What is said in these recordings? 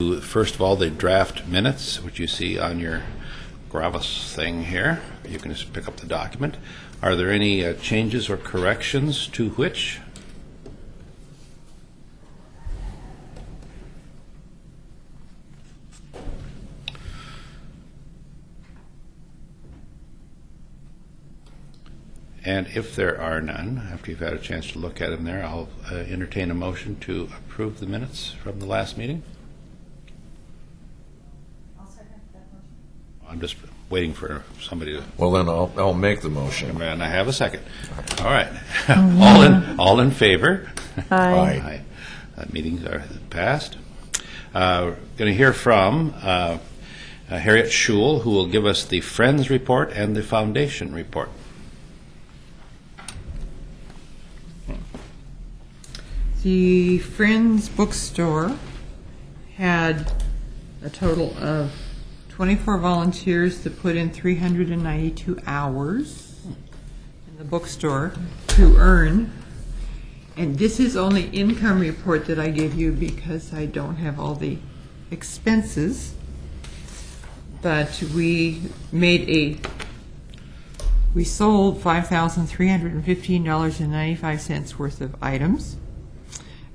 First of all, the draft minutes, which you see on your Gravis thing here. You can just pick up the document. Are there any changes or corrections to which? And if there are none, after you've had a chance to look at them there, I'll entertain a motion to approve the minutes from the last meeting. I'm just waiting for somebody to. Well, then I'll make the motion. And I have a second. All right. all in favor? Aye. Meetings are passed. Going to hear from Harriet Schul, who will give us the Friends report and the Foundation report. The Friends bookstore had a total of 24 volunteers that put in 392 hours in the bookstore to earn. And this is only income report that I give you because I don't have all the expenses. But we sold $5,315.95 worth of items.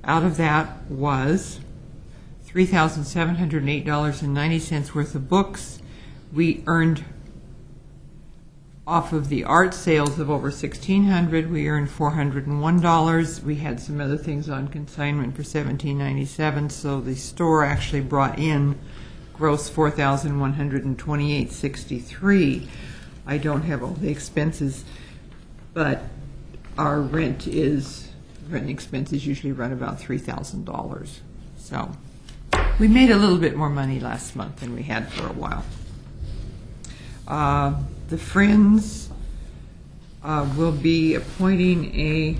Out of that was $3,708.90 worth of books. We earned, off of the art sales of over $1,600, we earned $401. We had some other things on consignment for $17.97, so the store actually brought in gross $4,128.63. I don't have all the expenses, but our rent expenses usually run about $3,000. So we made a little bit more money last month than we had for a while. The Friends will be appointing a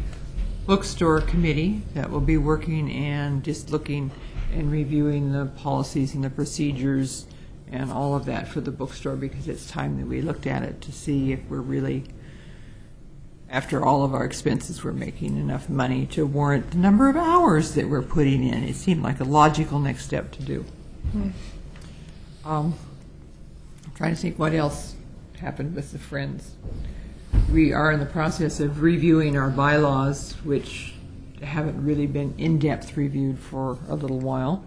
bookstore committee that will be working and just looking and reviewing the policies and the procedures and all of that for the bookstore, because it's time that we looked at it to see if we're really, after all of our expenses, we're making enough money to warrant the number of hours that we're putting in. It seemed like a logical next step to do. I'm trying to think what else happened with the Friends. We are in the process of reviewing our bylaws, which haven't really been in-depth reviewed for a little while,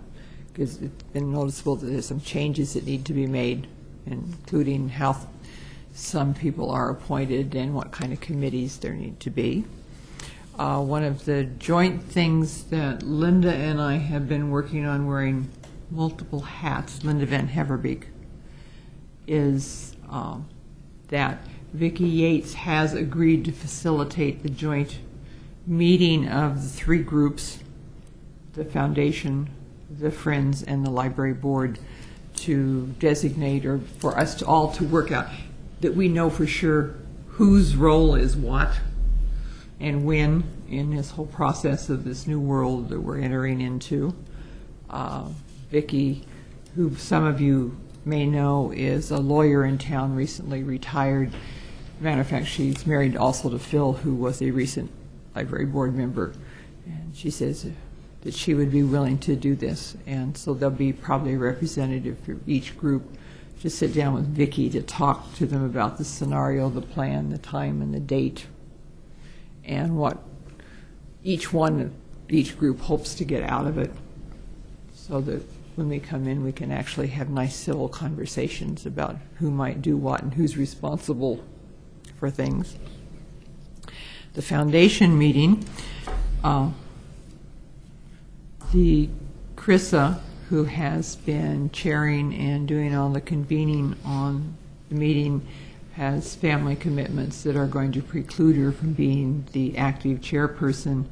because it's been noticeable that there's some changes that need to be made, including how some people are appointed and what kind of committees there need to be. One of the joint things that Linda and I have been working on, wearing multiple hats, Linda Van Heverbeek, is that Vicki Yates has agreed to facilitate the joint meeting of the three groups, the Foundation, the Friends, and the Library Board, to designate, or for us to all to work out that we know for sure whose role is what and when in this whole process of this new world that we're entering into. Vicki, who some of you may know, is a lawyer in town, recently retired. Matter of fact, she's married also to Phil, who was a recent Library Board member. And she says that she would be willing to do this. And so there'll be probably a representative for each group to sit down with Vicki to talk to them about the scenario, the plan, the time, and the date, and what each group hopes to get out of it, so that when we come in, we can actually have nice civil conversations about who might do what and who's responsible for things. The Foundation meeting, the Chrissa, who has been chairing and doing all the convening on the meeting, has family commitments that are going to preclude her from being the active chairperson.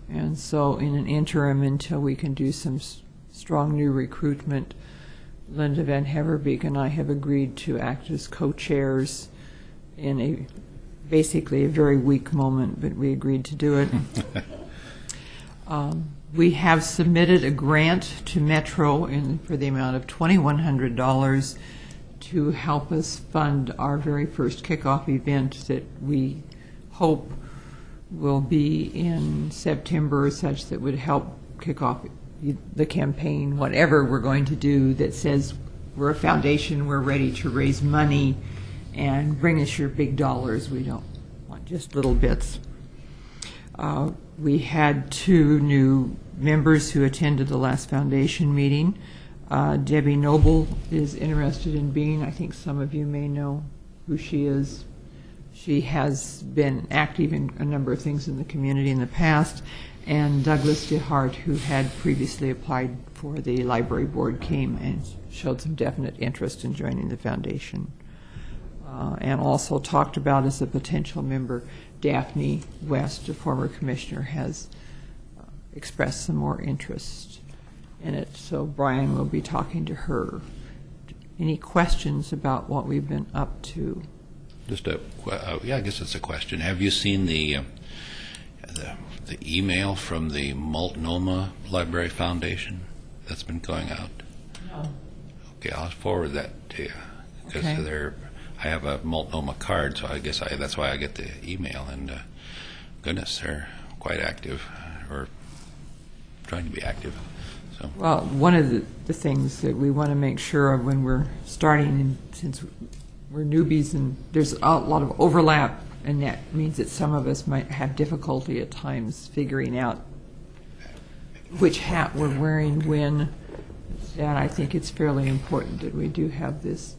And so in an interim, until we can do some strong new recruitment, Linda Van Heverbeek and I have agreed to act as co-chairs in basically a very weak moment, but we agreed to do it. We have submitted a grant to Metro for the amount of $2,100 to help us fund our very first kickoff event that we hope will be in September, such that would help kick off the campaign, whatever we're going to do that says we're a foundation, we're ready to raise money, and bring us your big dollars. We don't want just little bits. We had 2 new members who attended the last foundation meeting. Debbie Noble is interested in being, I think some of you may know who she is. She has been active in a number of things in the community in the past. And Douglas DeHart, who had previously applied for the library board, came and showed some definite interest in joining the foundation. And also talked about as a potential member, Daphne West, a former commissioner, has expressed some more interest in it. So Brian will be talking to her. Any questions about what we've been up to? Just I guess it's a question. Have you seen the email from the Multnomah Library Foundation that's been going out? No. Okay, I'll forward that to you because Okay. I have a Multnomah card, so I guess that's why I get the email. And goodness, they're quite active, or trying to be active. So Well, one of the things that we want to make sure of when we're starting, and since we're newbies and there's a lot of overlap, and that means that some of us might have difficulty at times figuring out which hat we're wearing when. And I think it's fairly important that we do have this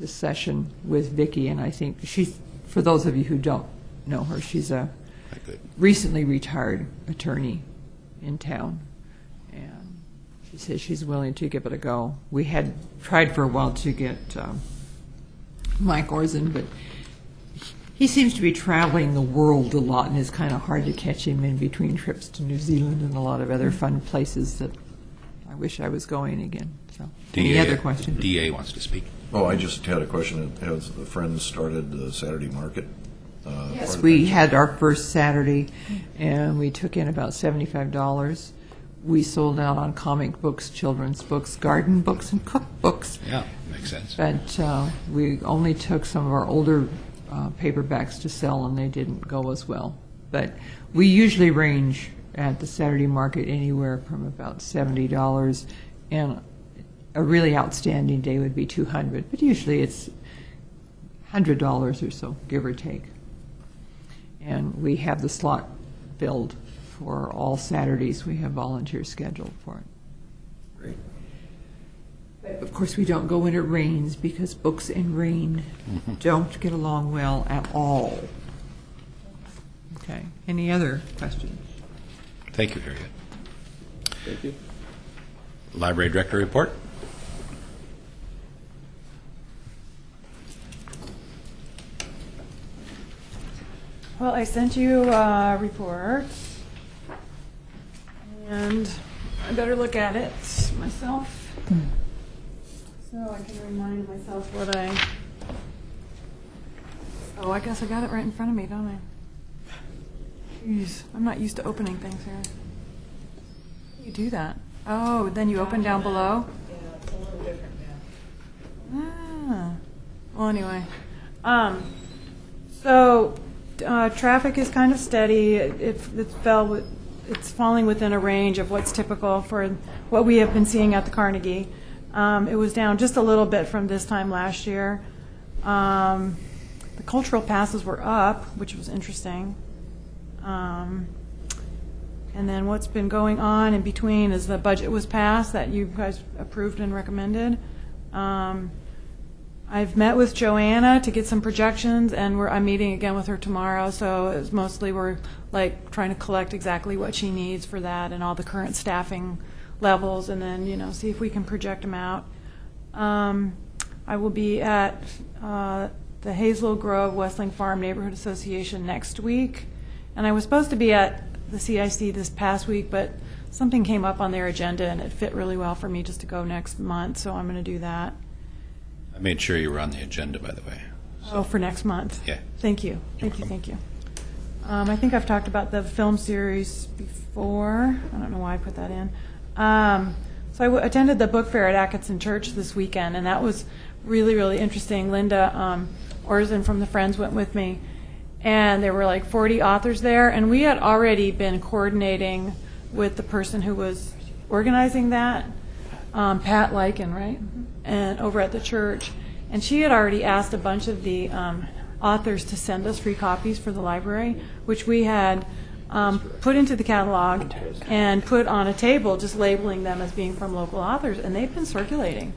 session with Vicki. And I think she's, for those of you who don't know her, she's a good. recently retired attorney in town. And she says she's willing to give it a go. We had tried for a while to get Mike Orzen, but he seems to be traveling the world a lot, and it's kind of hard to catch him in between trips to New Zealand and a lot of other fun places that I wish I was going again. So, any other questions? DA wants to speak. Oh, I just had a question. Has the Friends started the Saturday market? Yes, we had our first Saturday, and we took in about $75. We sold out on comic books, children's books, garden books, and cookbooks. Yeah, makes sense. But we only took some of our older paperbacks to sell, and they didn't go as well. But we usually range at the Saturday market anywhere from about $70, and a really outstanding day would be $200. But usually it's $100 or so, give or take. And we have the slot filled for all Saturdays. We have volunteers scheduled for it. Great. But of course, we don't go when it rains because books and rain don't get along well at all. Okay. Any other questions? Thank you, Harriet. Thank you. Library Director report. Well, I sent you a report, and I better look at it myself, so I can remind myself what I... Oh, I guess I got it right in front of me, don't I? Jeez, I'm not used to opening things here. You do that. Oh, then you open down below? Yeah, it's a little different now. Ah. Well, anyway. So traffic is kind of steady. It's falling within a range of what's typical for what we have been seeing at the Carnegie. It was down just a little bit from this time last year. The cultural passes were up, which was interesting. And then what's been going on in between is the budget was passed that you guys approved and recommended. I've met with Joanna to get some projections, and I'm meeting again with her tomorrow. So it's mostly we're like trying to collect exactly what she needs for that and all the current staffing levels, and then see if we can project them out. I will be at the Hazel Grove Westling Farm Neighborhood Association next week, and I was supposed to be at the CIC this past week, but something came up on their agenda, and it fit really well for me just to go next month. So I'm going to do that. I made sure you were on the agenda, by the way. Oh, for next month? Yeah. Thank you. Thank you. I think I've talked about the film series before. I don't know why I put that in. So I attended the book fair at Atkinson Church this weekend, and that was really, really interesting. Linda Orzen from the Friends went with me, and there were like 40 authors there, and we had already been coordinating with the person who was organizing that, Pat Lycan, right? And over at the church. And she had already asked a bunch of the authors to send us free copies for the library, which we had put into the catalog and put on a table, just labeling them as being from local authors, and they've been circulating.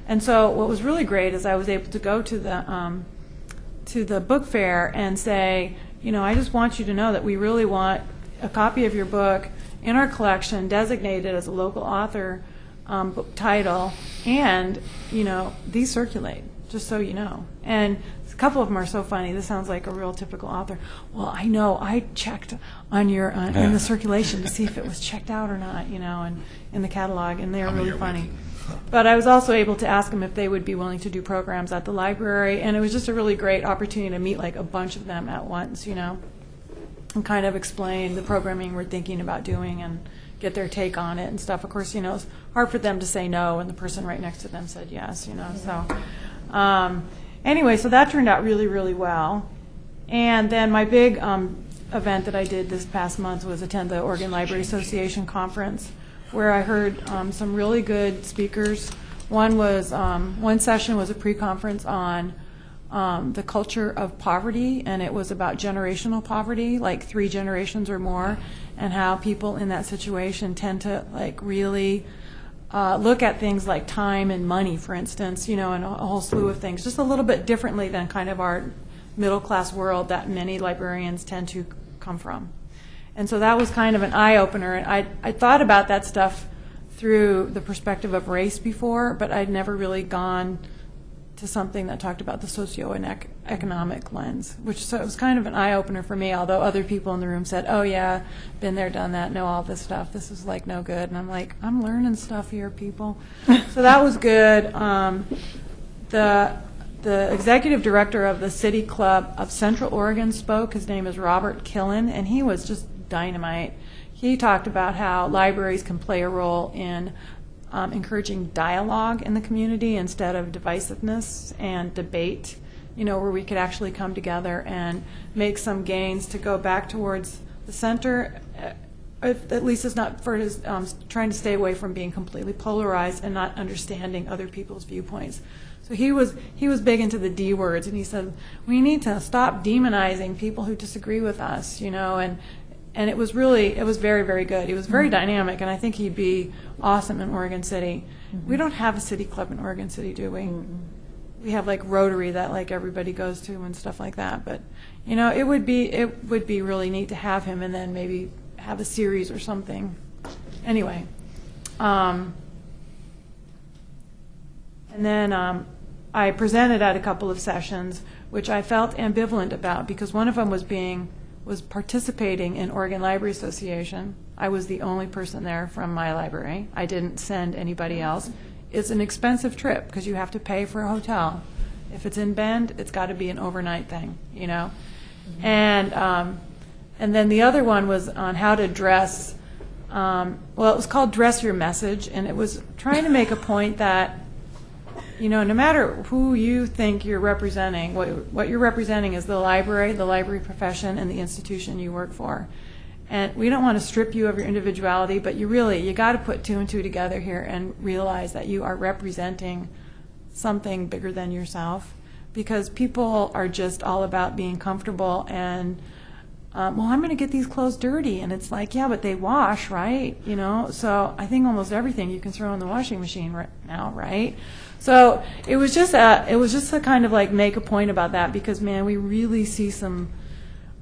And so what was really great is I was able to go to the book fair and say, you know, I just want you to know that we really want a copy of your book in our collection designated as a local author book title, and, you know, these circulate, just so you know. And a couple of them are so funny. This sounds like a real typical author. Well, I know, I checked on your in the circulation to see if it was checked out or not, you know, and in the catalog, and they're really funny. But I was also able to ask them if they would be willing to do programs at the library, and it was just a really great opportunity to meet like a bunch of them at once, you know, and kind of explain the programming we're thinking about doing and get their take on it and stuff. Of course, you know, it's hard for them to say no, and the person right next to them said yes, you know. So anyway, so that turned out really, really well. And then my big event that I did this past month was attend the Oregon Library Association conference, where I heard some really good speakers. One session was a pre-conference on the culture of poverty, and it was about generational poverty, like 3 generations or more, and how people in that situation tend to like really look at things like time and money, for instance, you know, and a whole slew of things, just a little bit differently than kind of our middle-class world that many librarians tend to come from. And so that was kind of an eye-opener. And I thought about that stuff through the perspective of race before, but I'd never really gone to something that talked about the socio-economic lens, so it was kind of an eye-opener for me, although other people in the room said, oh yeah, been there, done that, know all this stuff, this is like no good. And I'm like, I'm learning stuff here, people. So that was good. The executive director of the City Club of Central Oregon spoke. His name is Robert Killen, and he was just dynamite. He talked about how libraries can play a role in encouraging dialogue in the community instead of divisiveness and debate, you know, where we could actually come together and make some gains to go back towards the center. At least it's not for his trying to stay away from being completely polarized and not understanding other people's viewpoints. So he was big into the D words, and he said, we need to stop demonizing people who disagree with us, you know, and it was very, very good. He was very dynamic, and I think he'd be awesome in Oregon City. We don't have a city club in Oregon City, do we? We have like Rotary that like everybody goes to and stuff like that. But you know, it would be really neat to have him, and then maybe have a series or something. Anyway, and then I presented at a couple of sessions, which I felt ambivalent about, because one of them was participating in Oregon Library Association. I was the only person there from my library. I didn't send anybody else. It's an expensive trip because you have to pay for a hotel. If it's in Bend, it's got to be an overnight thing, you know. And then the other one was on how to dress. Well, it was called Dress Your Message, and it was trying to make a point that, you know, no matter who you think you're representing, what you're representing is the library profession, and the institution you work for. And we don't want to strip you of your individuality, but you got to put 2 and 2 together here and realize that you are representing something bigger than yourself, because people are just all about being comfortable and, well, I'm going to get these clothes dirty. And it's like, yeah, but they wash, right? You know, so I think almost everything you can throw in the washing machine right now, right? So it was just to kind of like make a point about that, because man, we really see some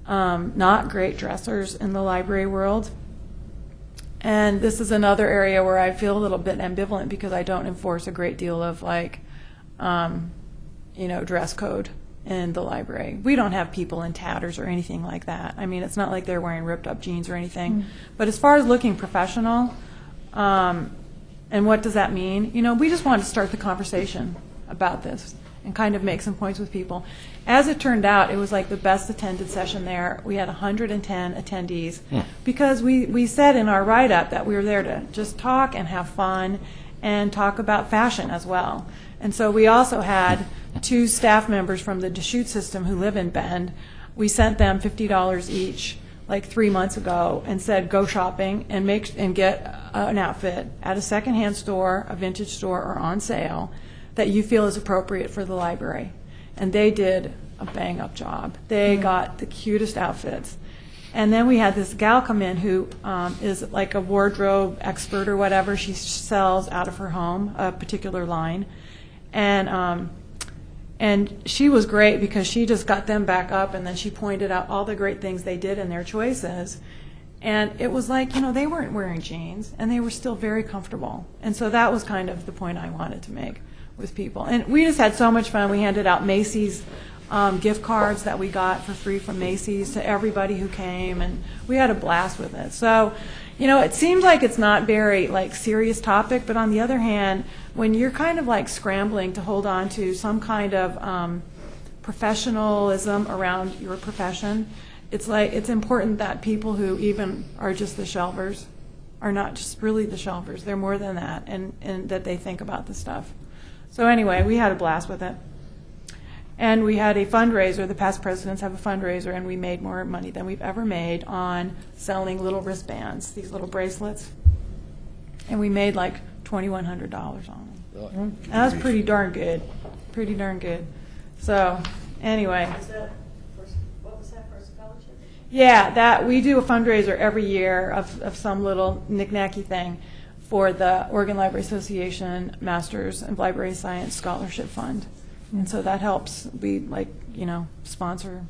not great dressers in the library world. And this is another area where I feel a little bit ambivalent, because I don't enforce a great deal of like, you know, dress code in the library. We don't have people in tatters or anything like that. I mean, it's not like they're wearing ripped up jeans or anything. But as far as looking professional, and what does that mean? You know, we just wanted to start the conversation about this and kind of make some points with people. As it turned out, it was like the best attended session there. We had 110 attendees because we said in our write-up that we were there to just talk and have fun and talk about fashion as well. And so we also had 2 staff members from the Deschutes system who live in Bend. We sent them $50 each like 3 months ago and said, go shopping and get an outfit at a secondhand store, a vintage store, or on sale that you feel is appropriate for the library. And they did a bang-up job. They got the cutest outfits. And then we had this gal come in who is like a wardrobe expert or whatever. She sells out of her home a particular line. And she was great because she just got them back up, and then she pointed out all the great things they did in their choices. And it was like, they weren't wearing jeans, and they were still very comfortable. And so that was kind of the point I wanted to make with people. And we just had so much fun. We handed out Macy's gift cards that we got for free from Macy's to everybody who came, and we had a blast with it. So, it seems like it's not very serious topic, but on the other hand, when you're kind of scrambling to hold on to some kind of professionalism around your profession, it's important that people who even are just the shelvers are not just really the shelvers. They're more than that, and that they think about the stuff. So anyway, we had a blast with it. And we had a fundraiser. The past presidents have a fundraiser, and we made more money than we've ever made on selling little wristbands, these little bracelets. And we made like $2,100 on them. And that was pretty darn good. Pretty darn good. So anyway. What was that for, a scholarship? Yeah, that we do a fundraiser every year of some little knick-knacky thing for the Oregon Library Association Masters and Library Science Scholarship Fund. And so that helps. We sponsor.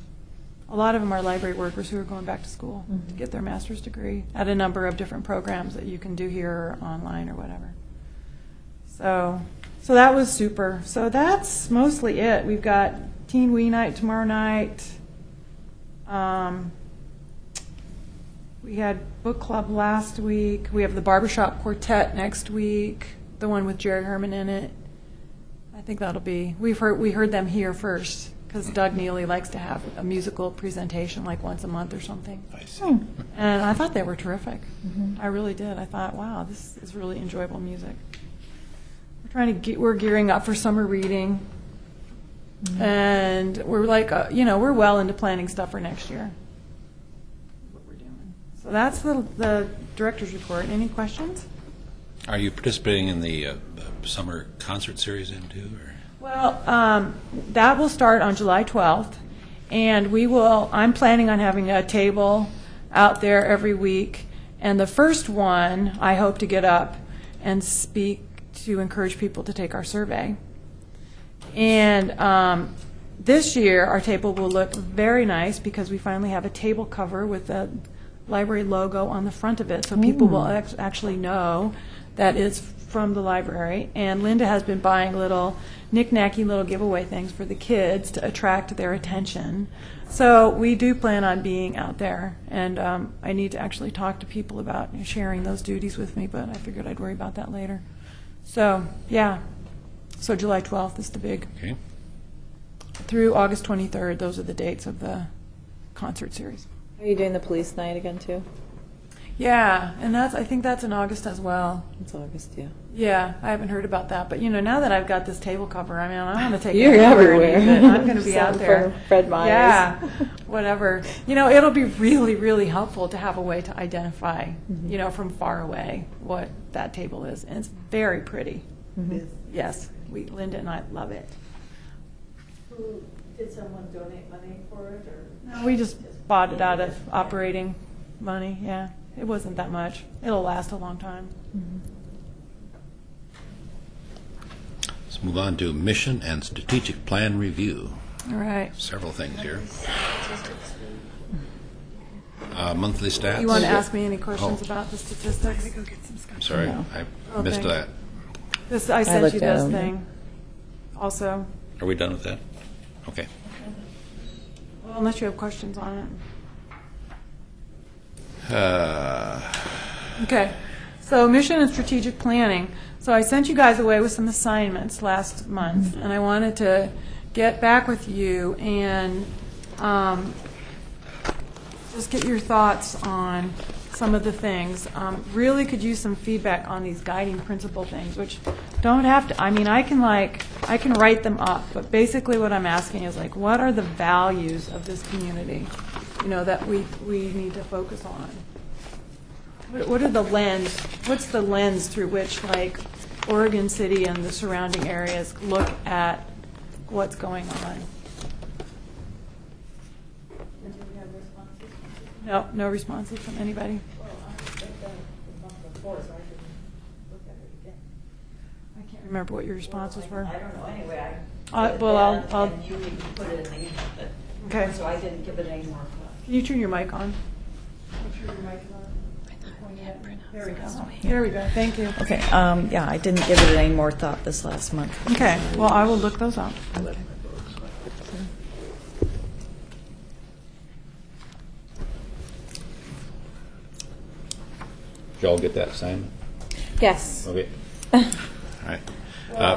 A lot of them are library workers who are going back to school to get their master's degree at a number of different programs that you can do here or online or whatever. So that was super. So that's mostly it. We've got Teen Wee Night tomorrow night. We had book club last week. We have the Barbershop Quartet next week, the one with Jerry Herman in it. I think that'll be. We heard them here first because Doug Neely likes to have a musical presentation like once a month or something. I see. And I thought they were terrific. I really did. I thought, wow, this is really enjoyable music. We're gearing up for summer reading, and we're we're well into planning stuff for next year. What we're doing. So that's the director's report. Any questions? Are you participating in the summer concert series then too? Or? Well, that will start on July 12th, and I'm planning on having a table out there every week, and the first one I hope to get up and speak to encourage people to take our survey. And this year our table will look very nice because we finally have a table cover with the library logo on the front of it, so people will actually know that it's from the library. And Linda has been buying little knick-knacky little giveaway things for the kids to attract their attention. So we do plan on being out there, and I need to actually talk to people about sharing those duties with me, but I figured I'd worry about that later. So, yeah. So July 12th is the big. Okay. Through August 23rd, those are the dates of the concert series. Are you doing the police night again, too? Yeah, and I think that's in August as well. It's August, yeah. Yeah, I haven't heard about that, but now that I've got this table cover, I mean, I'm going to take You're it everywhere. I'm going to be out Something there. for Fred Myers. Yeah, whatever. It'll be really, really helpful to have a way to identify, from far away what that table is, and it's very pretty. Yes, Linda and I love it. Did someone donate money for it? Or? No, we just bought it out of operating money, yeah. It wasn't that much. It'll last a long time. Let's move on to mission and strategic plan review. All right. Several things here. Monthly stats. You want to ask me any questions Oh. about the statistics? I'm sorry, No. I missed Okay. that. I sent looked you at this them. thing also. Are we done with that? Okay. Well, unless you have questions on it. Okay, so mission and strategic planning. So I sent you guys away with some assignments last month, and I wanted to get back with you and just get your thoughts on some of the things. Really could use some feedback on these guiding principle things, which don't have to, I can write them up, but basically what I'm asking is what are the values of this community? that we need to focus on. What are the lens? What's the lens through which, like, Oregon City and the surrounding areas look at what's going on? No, no responses from anybody. I can't remember what your responses were. I don't know, anyway, Well, I'll. and you need to put it in the email, but, Okay. so I didn't give it any more thought. Can you turn your mic on? Make sure your mic is on. There we go. There we go. Thank you. Okay, yeah, I didn't give it any more thought this last month. Okay. Well, I will look those up. Did y'all get that, Simon? Yes. Okay. All right.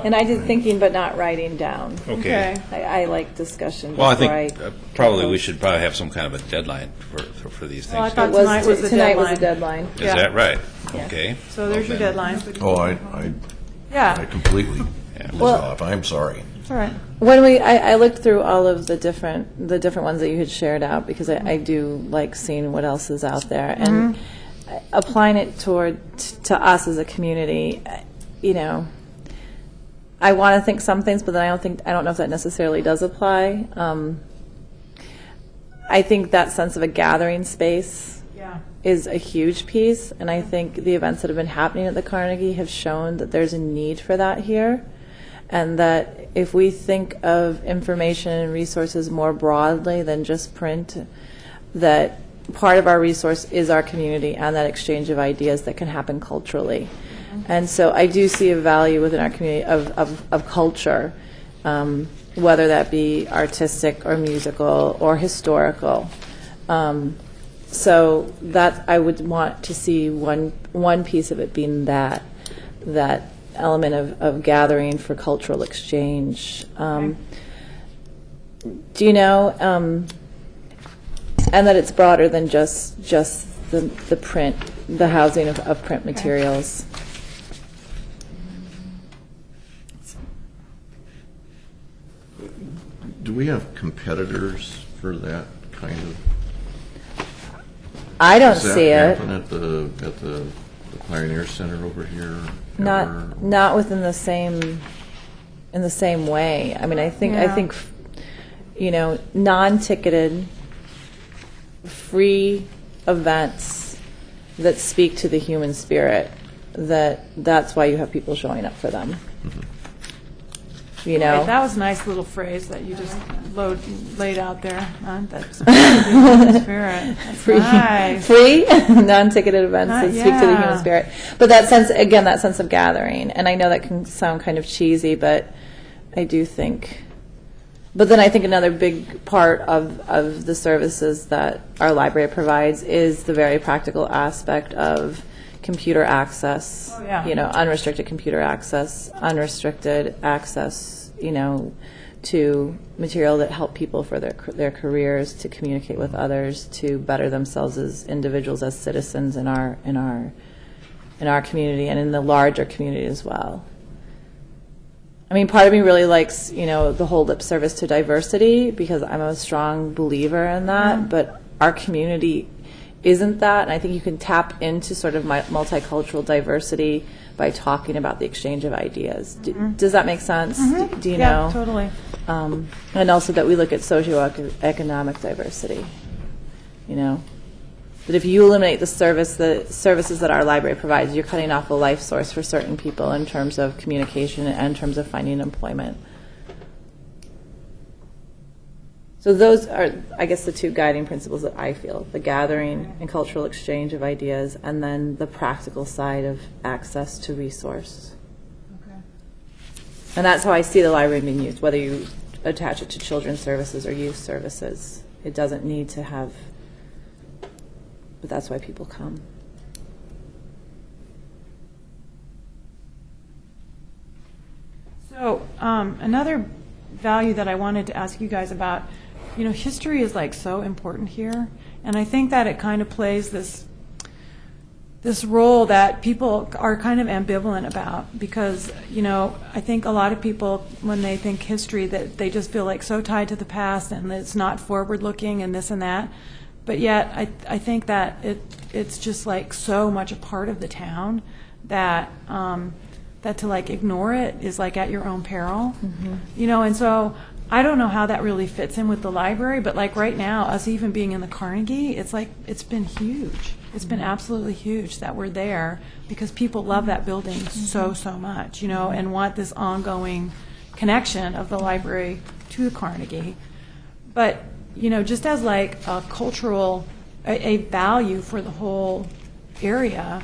And I did thinking but not writing down. Okay. I like discussion. Well, I before think probably we should probably have some kind of a deadline for these things. Well, I It thought was, tonight was the tonight was the deadline. deadline. Is yeah. that right? Yeah. Okay. So there's your Well, then- deadline. Oh, I Yeah. completely Yeah. was Well- off. I'm sorry. It's all right. When I looked through all of the different ones that you had shared out because I do like seeing what else is out there and applying it to us as a community. I want to think some things, but then I don't know if that necessarily does apply. I think that sense of a gathering space Yeah. is a huge piece, and I think the events that have been happening at the Carnegie have shown that there's a need for that here, and that if we think of information and resources more broadly than just print, that part of our resource is our community and that exchange of ideas that can happen culturally. And so I do see a value within our community of culture, whether that be artistic or musical or historical. So that I would want to see one piece of it being that element of gathering for cultural exchange. Do you know? And that it's broader than just the print, the housing of print materials. Do we have competitors for that kind of? I don't Does that see it. happen at the Pioneer Center over here? ever? Not within the same way. I mean, I Yeah. think non-ticketed, free events that speak to the human spirit. That's why you have people showing up for them. You know. Right, that was a nice little phrase that you just laid out there. That's the spirit. That's nice. Free, non-ticketed events that speak to the Yeah. human spirit. But that sense of gathering, and I know that can sound kind of cheesy, but I do think. But then I think another big part of the services that our library provides is the very practical aspect of computer access. Oh, yeah. Unrestricted computer access, unrestricted access, to material that help people for their careers, to communicate with others, to better themselves as individuals, as citizens in our community and in the larger community as well. I mean, part of me really likes, the whole lip service to diversity because I'm a strong believer in that, but our community isn't that, and I think you can tap into sort of multicultural diversity by talking about the exchange of ideas. Does that make sense? Do you know? Yeah, totally. And also that we look at socioeconomic diversity. That if you eliminate the services that our library provides, you're cutting off a life source for certain people in terms of communication and in terms of finding employment. So those are, I guess, the two guiding principles that I feel: the gathering and cultural exchange of ideas, and then the practical side of access to resource. Okay. And that's how I see the library being used, whether you attach it to children's services or youth services. It doesn't need to have, but that's why people come. So another value that I wanted to ask you guys about, history is like so important here, and I think that it kind of plays this role that people are kind of ambivalent about because, I think a lot of people, when they think history, that they just feel like so tied to the past and it's not forward looking and this and that. but yet I think that it's just like so much a part of the town that that to like ignore it is like at your own peril, you know. And so I don't know how that really fits in with the library, but like right now, us even being in the Carnegie, it's like it's been huge. It's been absolutely huge that we're there because people love that building so much, you know, and want this ongoing connection of the library to the Carnegie. But, you know, just as like a cultural, a value for the whole area,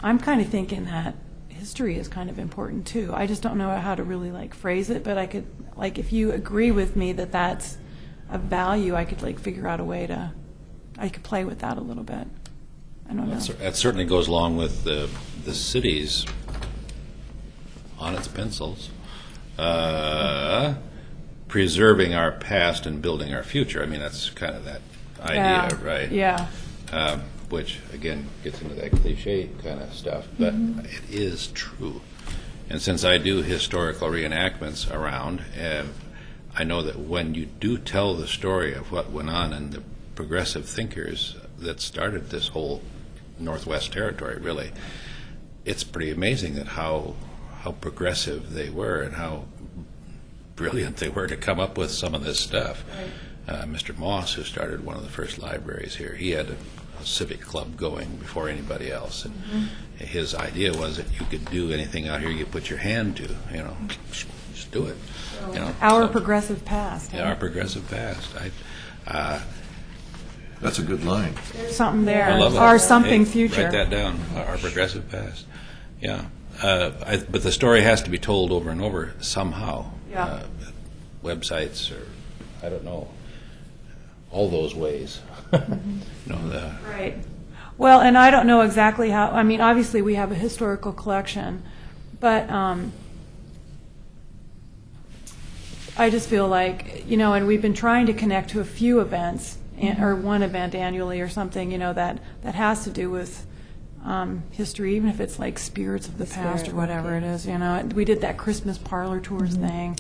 I'm kind of thinking that history is kind of important too. I just don't know how to really like phrase it, but I could, like, if you agree with me that that's a value, I could like figure out a way to, I could play with that a little bit. I don't know. That certainly goes along with the city's, on its pencils, preserving our past and building our future. I mean, that's kind of that idea, right? Yeah. Which, again, gets into that cliche kind of stuff, but it is true. And since I do historical reenactments around, I know that when you do tell the story of what went on and the progressive thinkers that started this whole Northwest Territory, really, it's pretty amazing that how progressive they were and how brilliant they were to come up with some of this stuff. Right. Mr. Moss, who started one of the first libraries here, he had a civic club going before anybody else, and his idea was that you could do anything out here you put your hand to, you know, just do it. You know, Our progressive past. Yeah, our progressive past. That's a good line. There's something there. I love it. Or something Hey, future. Write that down. Our progressive past. Yeah, but the story has to be told over and over somehow. Yeah. Websites or I don't know. All those ways. You know, Right. Well, and I don't know exactly how, I mean, obviously we have a historical collection, but I just feel like, you know, and we've been trying to connect to a few events, or one event annually or something, you know, that has to do with history, even if it's like spirits of the past or whatever it is, you know. We did that Christmas parlor tours thing,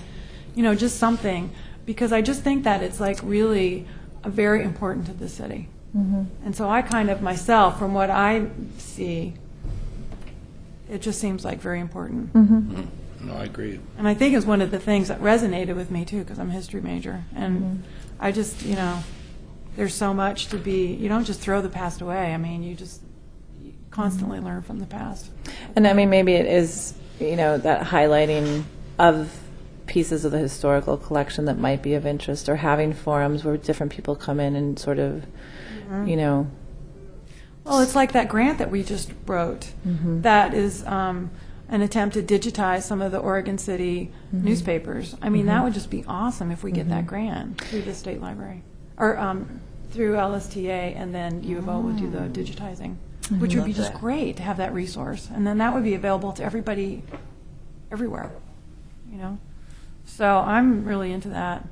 you know, just something, because I just think that it's like really very important to the city. And so I kind of myself, from what I see, it just seems like very important. No, I agree. And I think it's one of the things that resonated with me too, because I'm a history major. And I just, you know, there's so much to be, you don't just throw the past away. I mean, you constantly learn from the past. And I mean, maybe it is, you know, that highlighting of pieces of the historical collection that might be of interest, or having forums where different people come in and sort of, you know. Well, it's like that grant that we just wrote. That is an attempt to digitize some of the Oregon City newspapers. I mean, that would just be awesome if we get that grant through the state library, or through LSTA, and then U of O would do the digitizing, which would be just great to have that resource. And then that would be available to everybody, everywhere, you know. So I'm really into that.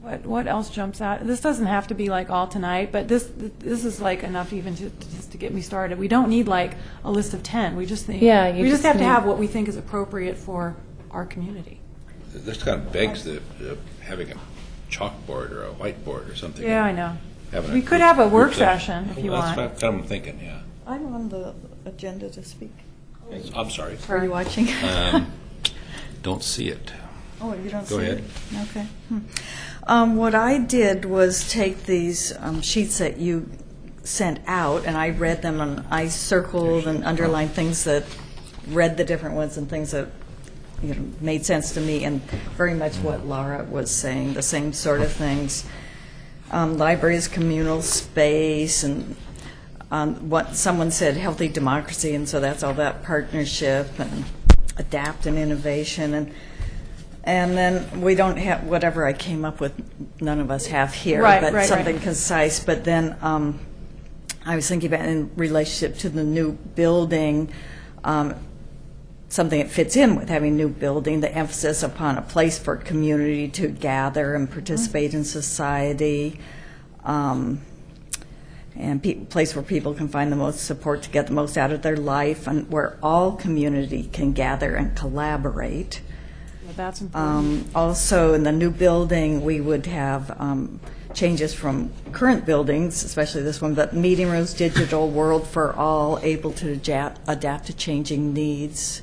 What else jumps out? This doesn't have to be like all tonight, but this is like enough even just to get me started. We don't need like a list of 10. We just think we just have to have what we think is appropriate for our community. This kind of begs the having a chalkboard or a whiteboard or something. Yeah, I know. Having We could have a work session if you want. That's what I'm thinking. Yeah. I'm on the agenda to speak. I'm sorry. Are you watching? Don't see it. Oh, you don't Go see ahead. it? Okay. What I did was take these sheets that you sent out, and I read them, and I circled and underlined things that read the different ones and things that, you know, made sense to me, and very much what Laura was saying, the same sort of things. Libraries, communal space, and what someone said, healthy democracy, and so that's all that partnership and adapt and innovation, and then we don't have whatever I came up with. None of us have here, but something concise. But then I was thinking about in relationship to the new building, something that fits in with having a new building, the emphasis upon a place for community to gather and participate in society, and place where people can find the most support to get the most out of their life, and where all community can gather and collaborate. Yeah, that's important. Also, in the new building, we would have changes from current buildings, especially this one, but meeting rooms, digital, world for all, able to adapt to changing needs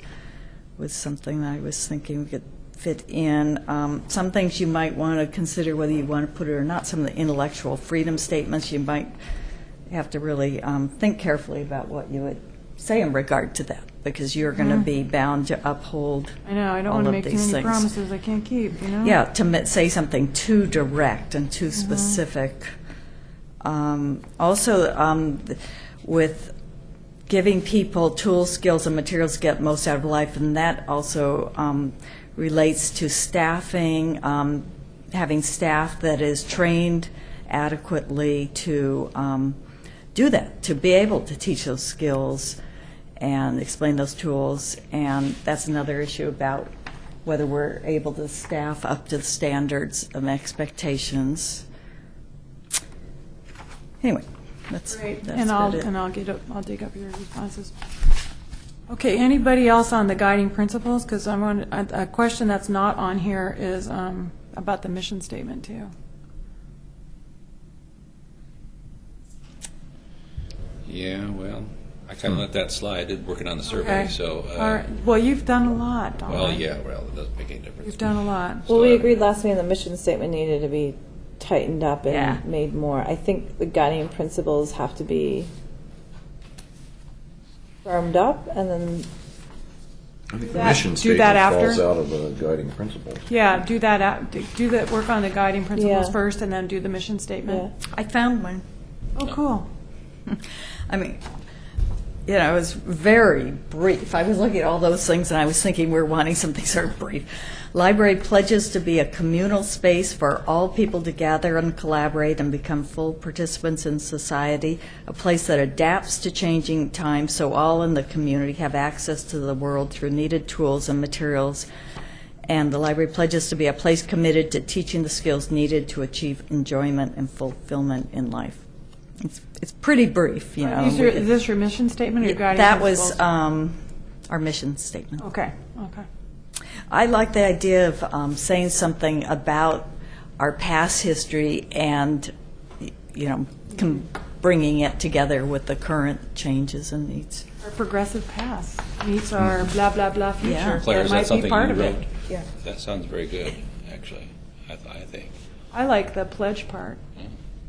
was something that I was thinking we could fit in. Some things you might want to consider whether you want to put it or not. Some of the intellectual freedom statements, you might have to really think carefully about what you would say in regard to that, because you're going to be bound to uphold I know, I don't all want to of make too these many things. promises I can't keep, you know? Yeah, to say something too direct and too specific. Also, with giving people tools, skills, and materials to get most out of life, and that also relates to staffing, having staff that is trained adequately to do that, to be able to teach those skills and explain those tools. And that's another issue about whether we're able to staff up to the standards and expectations. Anyway, that's Great, that's and about it. I'll dig up your responses. Okay, anybody else on the guiding principles? Because a question that's not on here is about the mission statement too. Yeah, well, I kind of let that slide, did working on the survey, Okay. so. All right. Well, you've done a lot, Dawn. Well, yeah, well, it doesn't make any difference. You've done a lot. Well, we agreed last meeting the mission statement needed to be tightened up and Yeah. made more. I think the guiding principles have to be firmed up, and then I think the That- mission do statement that after? falls out of the guiding principles. Yeah, do that, work on the guiding principles Yeah. first and then do the mission yeah. statement. I found one. Oh, cool. I mean, you know, it was very brief. I was looking at all those things and I was thinking we're wanting something sort of brief. Library pledges to be a communal space for all people to gather and collaborate and become full participants in society, a place that adapts to changing times so all in the community have access to the world through needed tools and materials. And the library pledges to be a place committed to teaching the skills needed to achieve enjoyment and fulfillment in life. It's pretty brief, you know. Is this your mission statement or your guiding That principles? was our mission statement. Okay, okay. I like the idea of saying something about our past history and, you know, bringing it together with the current changes and needs. Our progressive past meets our blah, blah, blah future. Yeah. Claire, That is might that be something part you of wrote? it. Yeah. That sounds very good, actually, I think. I like the pledge part.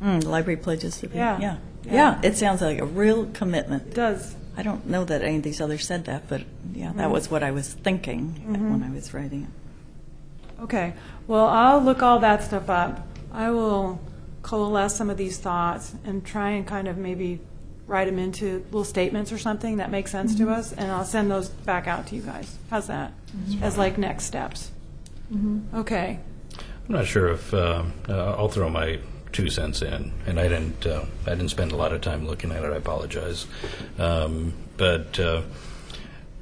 Library pledges to be. Yeah. Yeah. Yeah. Yeah, it sounds like a real It commitment. does. I don't know that any of these others said that, but yeah, that was what I was thinking when I was writing it. Okay, well, I'll look all that stuff up. I will coalesce some of these thoughts and try and kind of maybe write them into little statements or something that make sense to us, and I'll send those back out to you guys. How's that? As like next steps. Okay. I'm not sure if I'll throw my 2 cents in, and I didn't spend a lot of time looking at it. I apologize, but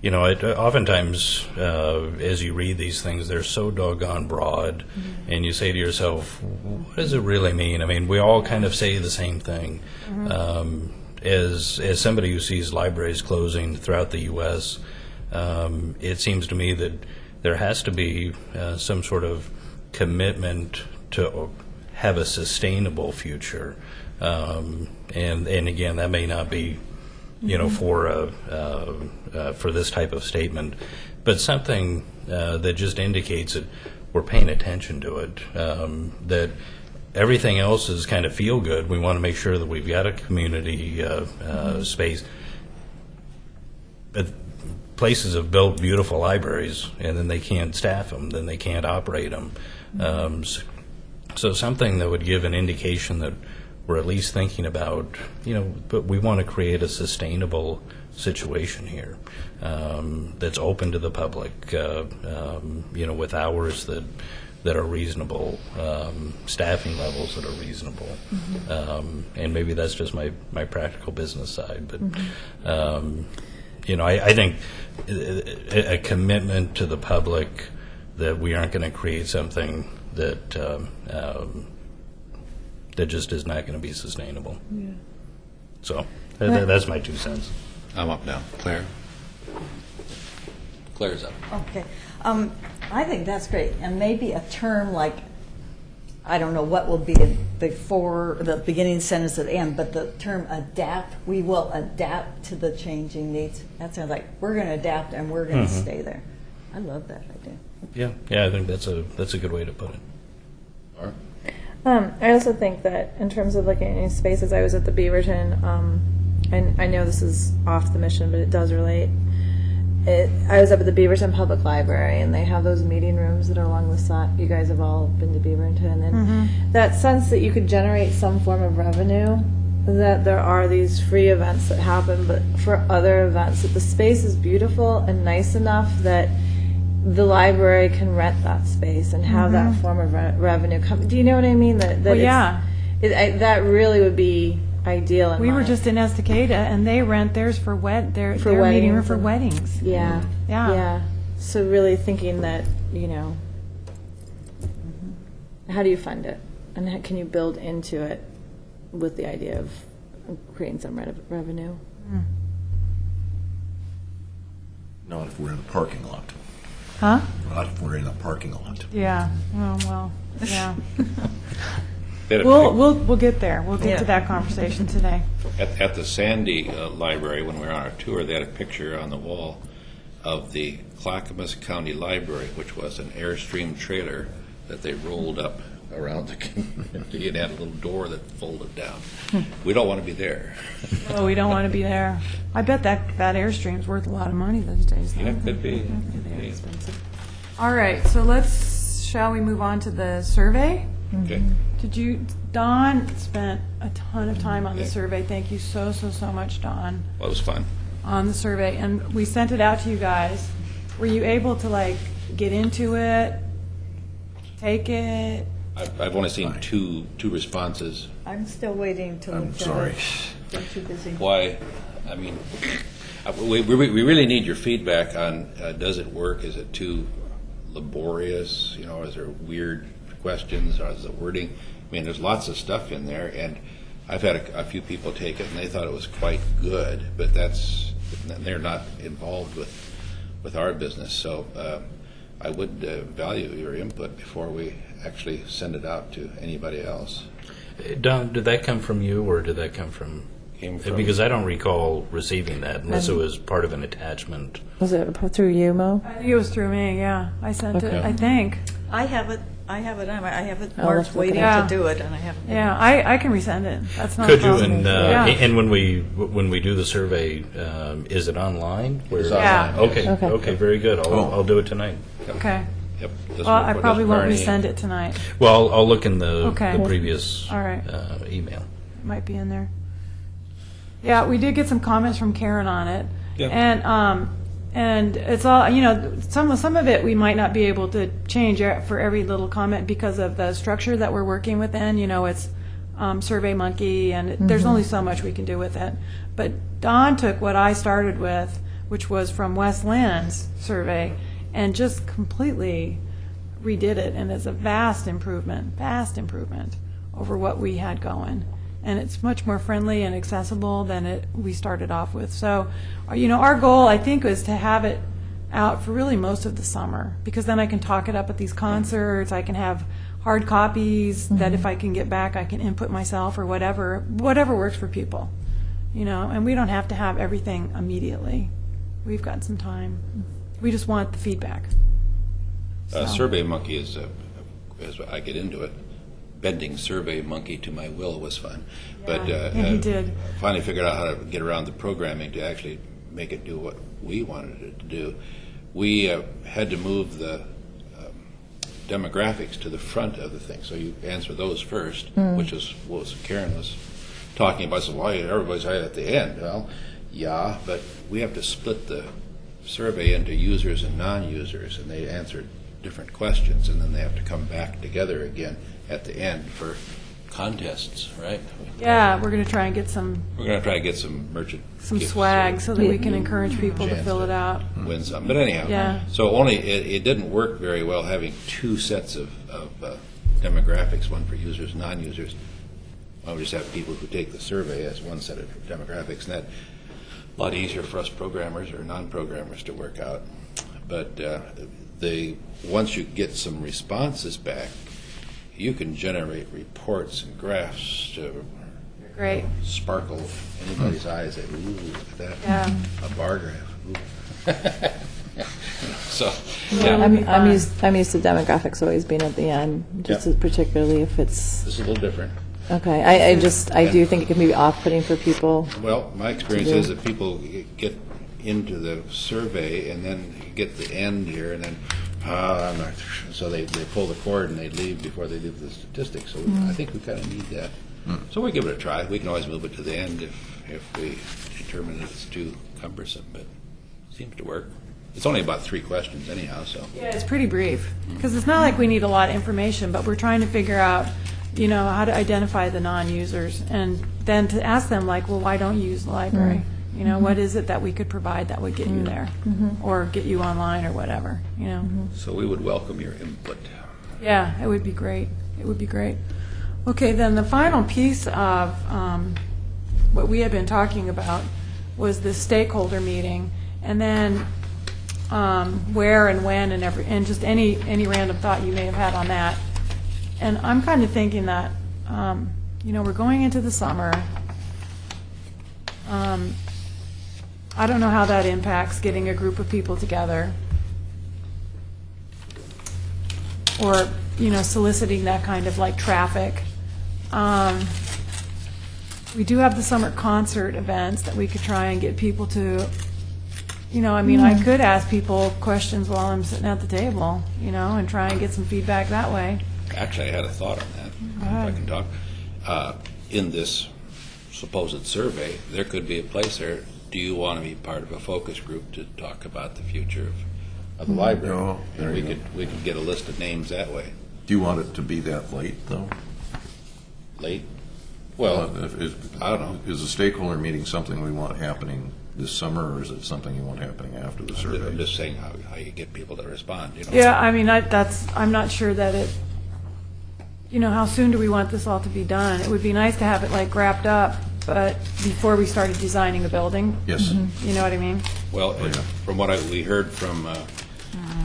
you know, oftentimes as you read these things, they're so doggone broad, and you say to yourself, "What does it really mean?" I mean, we all kind of say the same thing. As somebody who sees libraries closing throughout the U.S., it seems to me that there has to be some sort of commitment to have a sustainable future, and again, that may not be, you know, for this type of statement, but something that just indicates that we're paying attention to it. That everything else is kind of feel good. We want to make sure that we've got a community space. But places have built beautiful libraries, and then they can't staff them, then they can't operate them. So something that would give an indication that we're at least thinking about, you know, but we want to create a sustainable situation here that's open to the public, you know, with hours that are reasonable, staffing levels that are reasonable. And maybe that's just my practical business side, but you know, I think a commitment to the public that we aren't going to create something that that just is not going to be sustainable. Yeah. So that's my 2 cents. I'm up now. Claire? Claire's up. Okay. I think that's great. And maybe a term like I don't know what will be before the beginning sentence at the end, but the term adapt, we will adapt to the changing needs. That sounds like we're going to adapt and we're going to stay there. I love that idea. Yeah, I think that's a good way to put it. Or- I also think that in terms of looking at new spaces, I was at the Beaverton, and I know this is off the mission, but it does relate. I was up at the Beaverton Public Library, and they have those meeting rooms that are along the side. You guys have all been to Beaverton, and that sense that you could generate some form of revenue, that there are these free events that happen, but for other events, that the space is beautiful and nice enough that the library can rent that space and have that form of revenue come. Do you know what I mean? That Well, it's- yeah. that really would be ideal. We were just in Estacada, and they rent theirs for their meeting room weddings for and- weddings. yeah, Yeah. So really thinking that, you know, how do you fund it, and how can you build into it with the idea of creating some revenue? Not if we're in a parking lot. Huh? Not if we're in a parking lot. Yeah. Oh, well, yeah. They had a We'll get there. We'll get Yeah. to that conversation today. At the Sandy Library, when we were on our tour, they had a picture on the wall of the Clackamas County Library, which was an Airstream trailer that they rolled up around the community and had a little door that folded down. We don't want to be there. Oh, we don't want to be there. I bet that Airstream's worth a lot of money those days. though. Yeah, it could be. They're expensive. All right, so shall we move on to the survey? Okay. Don spent a ton of time on the Yeah. survey. Thank you so much, Don, Well, it was fun. on the survey. And we sent it out to you guys. Were you able to get into it, take it? I've only seen two responses. I'm still waiting to look I'm at sorry. it. I'm too busy. Why? I mean, we really need your feedback on, does it work? Is it too laborious? You know, is there weird questions? Or is the wording? I mean, there's lots of stuff in there, and I've had a few people take it, and they thought it was quite good, but they're not involved with our business. So I would value your input before we actually send it out to anybody else. Don, did that come from you, or did that come from? Came from- Because I don't recall receiving that unless it was part of an attachment. Was it through you, Mo? I think it was through me, yeah. I sent it, Okay. I think. I have it. I have it I'll marked look at waiting it. to do it, and I haven't. Yeah, I can resend it. That's not a Could you? problem. And Yeah. and when we do the survey, is it online? Where- It's Yeah. online. Okay. Okay. Okay. Very good. I'll do it tonight. Okay. Yep. Doesn't Well, I require- probably doesn't won't require any- resend it tonight. Well, I'll look in the Okay. previous All right. email. It might be in there. Yeah, we did get some comments from Karen on it. Yeah. And it's all, some of it we might not be able to change for every little comment because of the structure that we're working within. It's SurveyMonkey, and there's only so much we can do with it. But Don took what I started with, which was from West Lynn's survey, and just completely redid it, and it's a vast improvement over what we had going. And it's much more friendly and accessible than we started off with. So, our goal, I think, was to have it out for really most of the summer, because then I can talk it up at these concerts. I can have hard copies that if I can get back, I can input myself or whatever works for people. And we don't have to have everything immediately. We've got some time. We just want the feedback. So. SurveyMonkey is, as I get into it, bending SurveyMonkey to my will was fun. But Yeah, he did. Finally figured out how to get around the programming to actually make it do what we wanted it to do. We had to move the demographics to the front of the thing. So you answer those first, which is what Karen was talking about. So why everybody's right at the end? Well, yeah, but we have to split the survey into users and non-users, and they answered different questions, and then they have to come back together again at the end for contests, right? Yeah, we're going to try and get some We're going to try to get some merchant gifts swag so that we can encourage people to chance fill to it out. win some. But anyhow, Yeah. so only it didn't work very well having two sets of demographics, one for users, non-users. I would just have people who take the survey as one set of demographics, and that a lot easier for us programmers or non-programmers to work out. But once you get some responses back, you can generate reports and graphs to Great. sparkle anybody's eyes. That, ooh, look at that. Yeah. A bar graph. Ooh. So, Yeah. I'm used to demographics always being at the end, just Yeah. particularly if it's, this is a little different. okay. I do think it can be off-putting for people. Well, my experience is that people get into the survey and then get the end here and then, I'm not, so they pull the cord and they leave before they do the statistics. So I think we kind of need that. So we give it a try. We can always move it to the end if we determine that it's too cumbersome, but it seems to work. It's only about 3 questions anyhow, so. Yeah, it's pretty brief, because it's not like we need a lot of information, but we're trying to figure out, how to identify the non-users, and then to ask them, like, well, why don't you use the library? What is it that we could provide that would get you there, or get you online, or whatever, So we would welcome your input. Yeah, it would be great. It would be great. Okay, then the final piece of what we had been talking about was the stakeholder meeting, and then where and when and just any random thought you may have had on that. And I'm kind of thinking that, we're going into the summer. I don't know how that impacts getting a group of people together, or, soliciting that kind of like traffic. We do have the summer concert events that we could try and get people to, I could ask people questions while I'm sitting at the table, and try and get some feedback that way. Actually, I had a thought on that, if I can talk. In this supposed survey, there could be a place there. Do you want to be part of a focus group to talk about the future of the library? Oh, there And you we could get a list of names that way. Do you want it to be that late, though? Late? Well, I don't know. Is a stakeholder meeting something we want happening this summer, or is it something you want happening after the survey? I'm just saying how you get people to respond. Yeah, I'm not sure that it, how soon do we want this all to be done? It would be nice to have it like wrapped up, but before we started designing a building. Yes. You know what I mean? Well, from what we heard from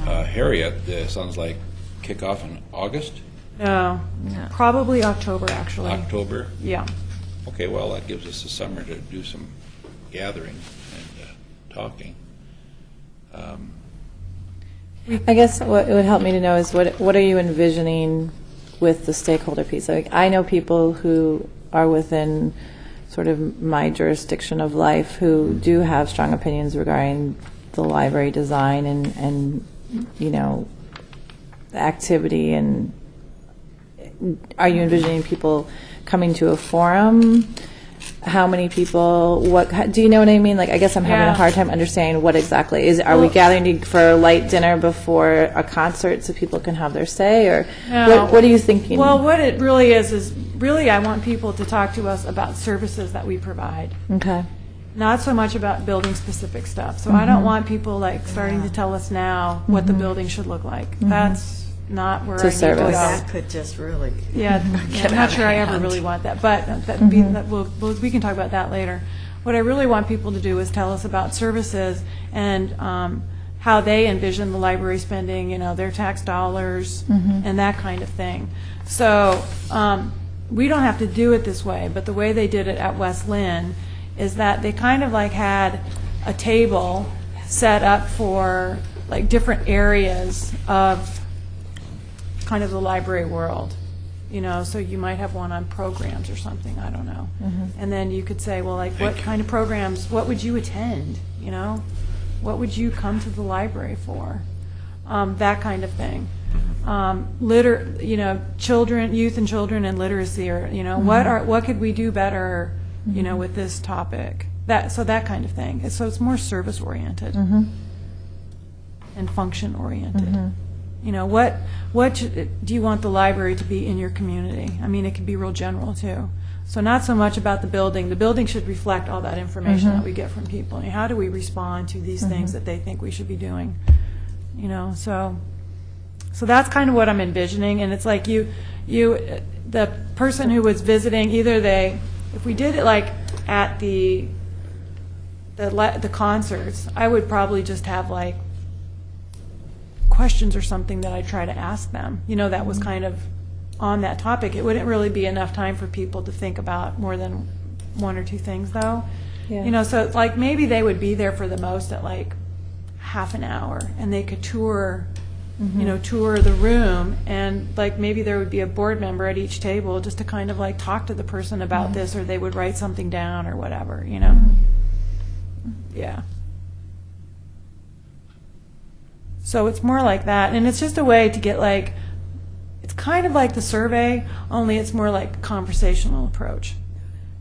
Harriet, it sounds like kickoff in August, No, probably October, actually. October. Yeah. Okay, well, that gives us the summer to do some gathering and talking. I guess what it would help me to know is what are you envisioning with the stakeholder piece? Like, I know people who are within sort of my jurisdiction of life who do have strong opinions regarding the library design and the activity. And are you envisioning people coming to a forum? How many people? What do you know what I mean? Like, I guess I'm having Yeah. a hard time understanding what exactly is. Are we gathering for a light dinner before a concert so people can have their say, or No. what are you thinking? Well, what it really is really I want people to talk to us about services that we provide, Okay. not so much about building specific stuff. So I don't want people like starting to tell us now what the building should look like. That's not where It's a I need to service. go. That could just really. Yeah, Get I'm out not of sure I ever hand. really want that, but we can talk about that later. What I really want people to do is tell us about services and how they envision the library spending, their tax dollars and that kind of thing. So we don't have to do it this way, but the way they did it at West Lynn is that they kind of like had a table set up for like different areas of kind of the library world, so you might have one on programs or something, I don't know. And then you could say, well, like, what kind of programs, what would you attend, what would you come to the library for, that kind of thing. Children, youth and children and literacy, or, what could we do better, with this topic, that kind of thing. So it's more service oriented and function oriented. What do you want the library to be in your community? I mean, it could be real general, too. So not so much about the building. The building should reflect all that information that we get from people. And how do we respond to these things that they think we should be doing? So that's kind of what I'm envisioning. And it's like the person who was visiting, if we did it like at the concerts, I would probably just have like questions or something that I try to ask them, that was kind of on that topic. It wouldn't really be enough time for people to think about more than one or two things, though. Yeah. You know, so it's like maybe they would be there for the most at like half an hour, and they could tour, you know, tour the room, and like maybe there would be a board member at each table just to kind of like talk to the person about this, or they would write something down or whatever, you know. Yeah. So it's more like that, and it's just a way to get like, it's kind of like the survey, only it's more like a conversational approach.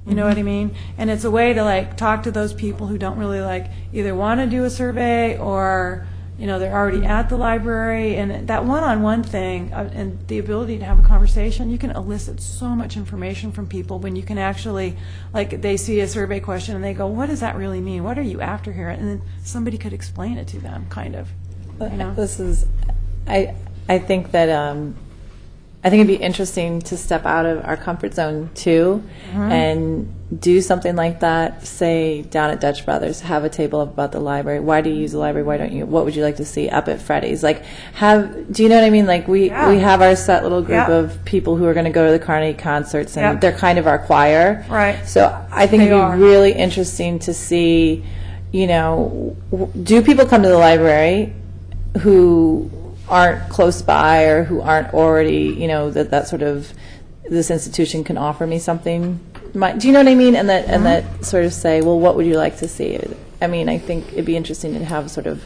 You know what I mean? And it's a way to like talk to those people who don't really like either want to do a survey, or, you know, they're already at the library. And that one-on-one thing and the ability to have a conversation, you can elicit so much information from people when you can actually, like, they see a survey question and they go, what does that really mean? What are you after here? And then somebody could explain it to them, kind of. You know? This is, I think that I think it'd be interesting to step out of our comfort zone too, and do something like that. Say down at Dutch Brothers, have a table about the library. Why do you use the library? Why don't you? What would you like to see up at Freddy's? Like, do you know what I mean? Like we have our set little group of people who are going to go to the Carnegie concerts, and they're kind of our choir. Right. So I think it'd be really interesting to see, you know, do people come to the library who aren't close by, or who aren't already, you know, that sort of, this institution can offer me something. Do you know what I mean? And that sort of say, well, what would you like to see? I mean, I think it'd be interesting to have sort of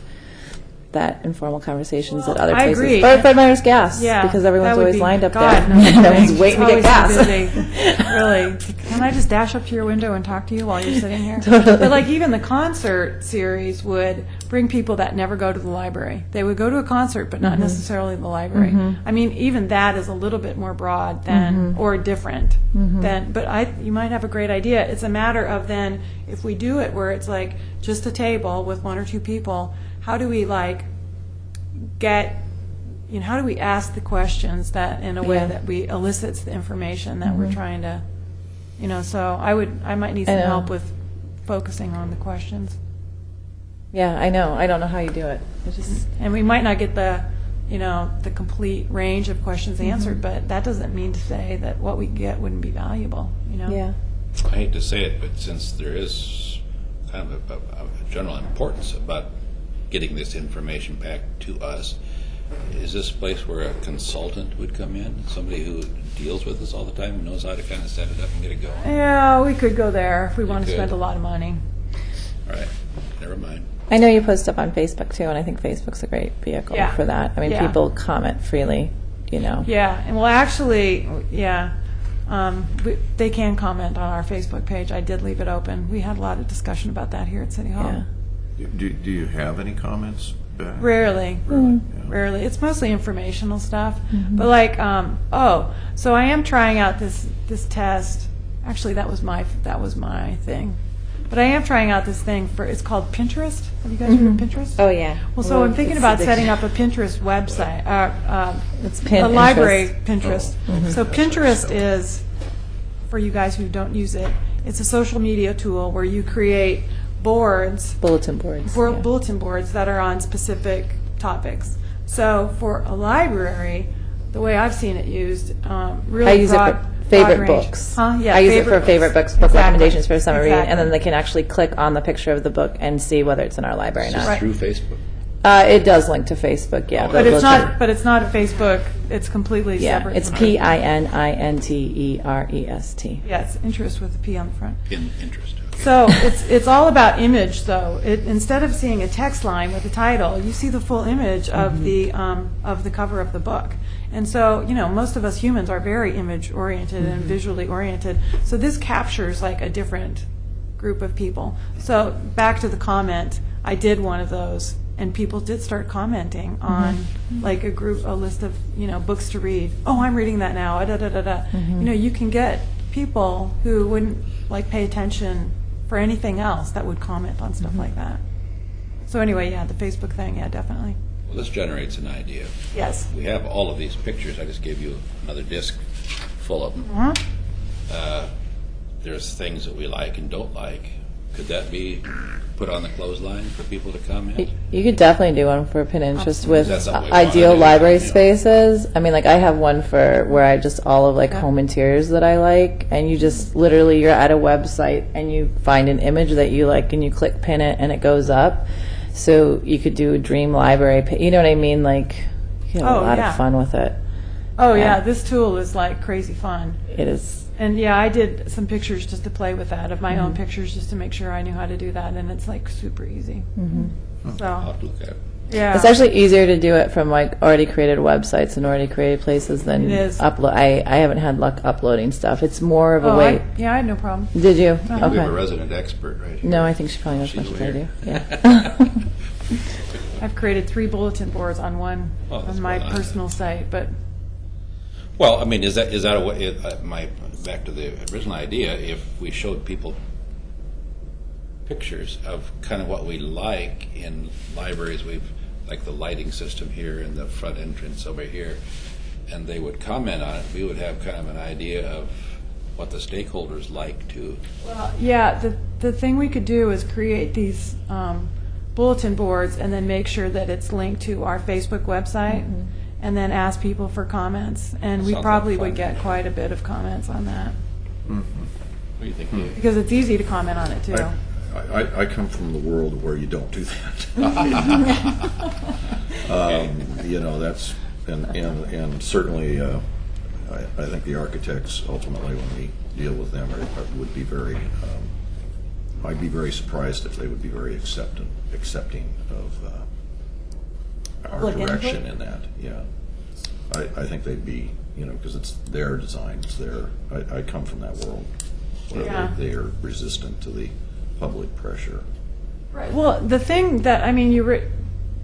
that informal conversations at other places. agree. Or at Fred Meyer's Gas, because that everyone's would always be- lined up God, there. no No one's kidding. waiting to It's get always so gas. busy. Really. Can I just dash up to your window and talk to you while you're sitting here? But like even the concert series would bring people that never go to the library. They would go to a concert, but not necessarily the library. I mean, even that is a little bit more broad than, or different than, but you might have a great idea. It's a matter of then, if we do it where it's like just a table with one or two people, how do we like how do we ask the questions that in a way that we elicits the information that we're trying to, you know, so I might need some help with focusing on the questions. Yeah, I know. I don't know how you do it. And we might not get the, you know, the complete range of questions answered, but that doesn't mean to say that what we get wouldn't be valuable, you know? Yeah. I hate to say it, but since there is kind of a general importance about getting this information back to us, is this a place where a consultant would come in? Somebody who deals with this all the time, who knows how to kind of set it up and get it going? Yeah, we could go there if we want to could. spend a lot of money. All right, never mind. I know you post up on Facebook too, and I think Facebook's a great vehicle for that. I mean, people comment freely, you know. Yeah, and well, actually, they can comment on our Facebook page. I did leave it open. We had a lot of discussion about that here at City Hall. Yeah. Do you have any comments back? Rarely. Yeah. Rarely. It's mostly informational stuff. But like, so I am trying out this test. Actually, that was my thing. But I am trying out this thing it's called Pinterest. Have you guys heard of Pinterest? Oh yeah. Well, so I'm thinking about setting up a Pinterest website, It's a library Pinterest. So Pinterest is, for you guys who don't use it, it's a social media tool where you create boards, bulletin boards. bulletin boards that are on specific topics. So for a library, the way I've seen it used, really I use broad, it for favorite broad range. books. Huh? Yeah, I use it for favorite books, book Exactly. recommendations for summer reading, and then Exactly. they can actually click on the picture of the book and see whether it's in our library or Just not. Right. through Facebook. It does link to Facebook, yeah. But it's those not. are- But it's not a Facebook. It's completely Yeah, separate. it's from- PININTEREST. Yeah, it's interest with a P on the front. In interest. Okay. So it's all about image, though. Instead of seeing a text line with a title, you see the full image of the cover of the book. And so, you know, most of us humans are very image oriented and visually oriented. So this captures like a different group of people. So back to the comment, I did one of those, and people did start commenting on like a list of, you know, books to read. Oh, I'm reading that now. Da da da da. You know, you can get people who wouldn't like pay attention for anything else that would comment on stuff like that. So anyway, yeah, the Facebook thing, yeah, definitely. Well, this generates an idea. Yes. We have all of these pictures. I just gave you another disc full of them. There's things that we like and don't like. Could that be put on the clothesline for people to comment? You could definitely do one for Pinterest with That's something we ideal wanna do, library yeah. spaces. I mean, like I have one for where I just all of like home interiors that I like, and you just literally you're at a website and you find an image that you like and you click pin it and it goes up. So you could do a dream library. You know what I mean? Like you have a Oh, lot yeah. of fun with it. Oh, Yeah. yeah, this tool is like crazy fun. It is. And yeah, I did some pictures just to play with that, of my Mm-hmm. own pictures, just to make sure I knew how to do that, and it's like super easy. I'll So, have to look at it. yeah. It's actually easier to do it from like already created websites and already created places than It is. upload. I haven't had luck uploading stuff. It's more of a Oh, way. yeah, I had no problem. Did you? We have a Okay. resident expert right here. No, I think she probably knows as She's much as I weird. do. Yeah. I've created 3 bulletin boards on one, Oh, that's on my well done. personal site, but Well, I mean, is that a way, back to the original idea, if we showed people pictures of kind of what we like in libraries, like the lighting system here and the front entrance over here, and they would comment on it, we would have kind of an idea of what the stakeholders like too. yeah, the thing we could do is create these bulletin boards and then make sure that it's linked to our Facebook website, and then ask people for comments. And we Sounds like probably fun. would get quite a bit of comments on that, What do you think, Dave? because it's easy to comment on it too. I come from the world where you don't do that. You know, that's, and certainly, I think the architects, ultimately, when we deal with them, would be very, I'd be very surprised if they would be very accepting of our Public direction input? in that, yeah. I think they'd be, you know, because it's their design, it's their, I come from that world, where Yeah. they are resistant to the public pressure. Right. Well, the thing that, I mean,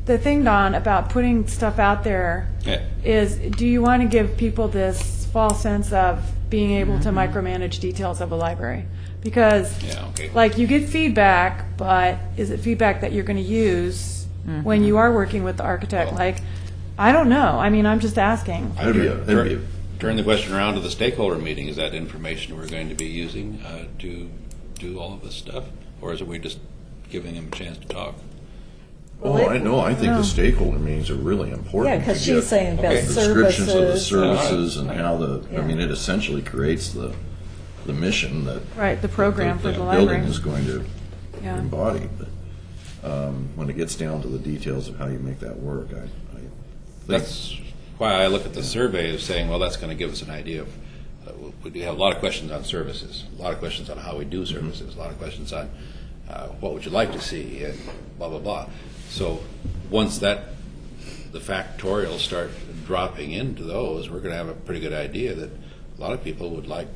the thing, Don, about putting stuff out there Yeah. is, do you want to give people this false sense of being able to micromanage details of a library? Because, Yeah, okay. like, you get feedback, but is it feedback that you're going to use when you are working with the architect? Well- Like, I don't know. I mean, I'm just asking. That'd be a- Turn the question around to the stakeholder meeting. Is that information we're going to be using to do all of this stuff? Or is it we just giving them a chance to talk? Oh, I know, I think the stakeholder meetings are really important. Yeah, because to she's get saying Okay. best descriptions of the services. services and how I mean, it essentially creates the mission that Right, the program for that the building library. is going to Yeah. embody. But when it gets down to the details of how you make that work, I think That's why I look at the survey as saying, well, that's going to give us an idea of, we do have a lot of questions on services, a lot of questions on how we do services, a lot of questions on what would you like to see, and blah, blah, blah. So once the factorials start dropping into those, we're going to have a pretty good idea that a lot of people would like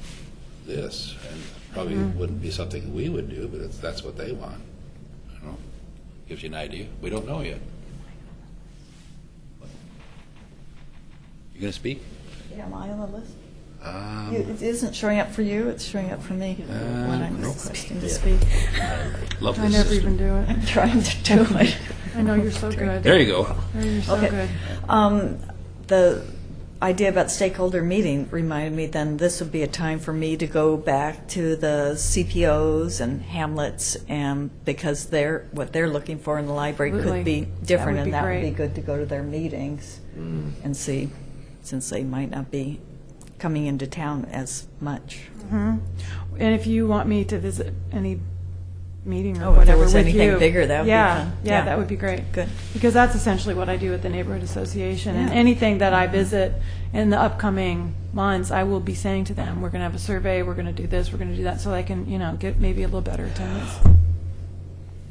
this, and probably wouldn't be something we would do, but that's what they want. I don't know. Gives you an idea. We don't know yet. You going to speak? Yeah, am I on the list? Um, It isn't showing up for you, it's showing up for me when I'm requesting to speak. Love I this never system. even do it. I'm trying to do it. I know you're so good. There you go. You're so Okay. good. The idea about stakeholder meeting reminded me then this would be a time for me to go back to the CPOs and Hamlets, and because what they're looking for in the library Absolutely. could be That different, would be and that would great. be good to go to their meetings and see, since they might not be coming into town as much. And if you want me to visit any meeting or Oh, if there whatever was with anything you, bigger, that would be yeah, fun. Yeah, Yeah. that would be great. Good. Because that's essentially what I do at the neighborhood association, and Yeah. anything that I visit in the upcoming months, I will be saying to them, "We're going to have a survey. We're going to do this. We're going to do that," so I can, get maybe a little better attendance.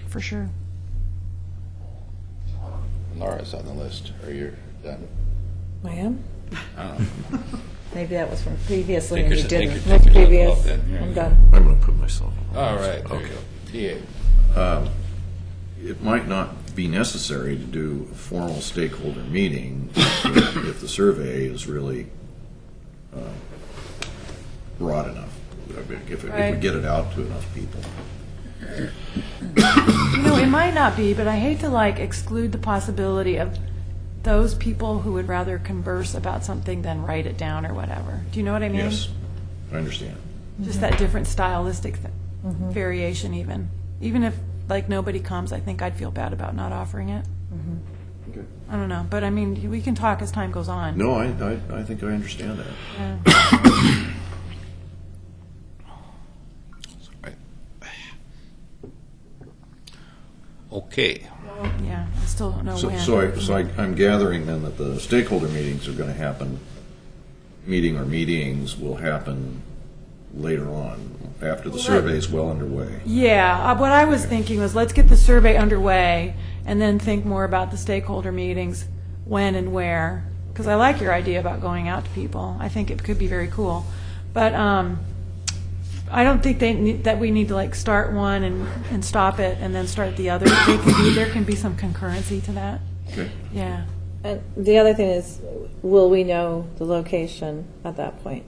For sure. Laura's on the list. Are you done? I am. Maybe that was from previously Take and your- you take didn't. your- That's take yourself previous. off then. Here I'm you go. done. I'm going to put myself on. All right, there Okay. you go. TA. It might not be necessary to do a formal stakeholder meeting if the survey is really broad enough, if we Right. get it out to enough people. It might not be, but I hate to exclude the possibility of those people who would rather converse about something than write it down or whatever. Do you know what I mean? Yes, I understand. Just that different stylistic variation even. even if like nobody comes, I think I'd feel bad about not offering it. Okay. I don't know, but I mean, we can talk as time goes on. No, I think I understand that. Yeah. Right. Okay. Yeah, I still don't know when. So I'm gathering then that the stakeholder meetings are going to happen, meetings will happen later on, after the survey is well underway. Yeah, what I was thinking was let's get the survey underway and then think more about the stakeholder meetings, when and where. Because I like your idea about going out to people. I think it could be very cool. But I don't think that we need to like start one and stop it and then start the other. There can be some concurrency to that. Okay. Yeah. And the other thing is, will we know the location at that point?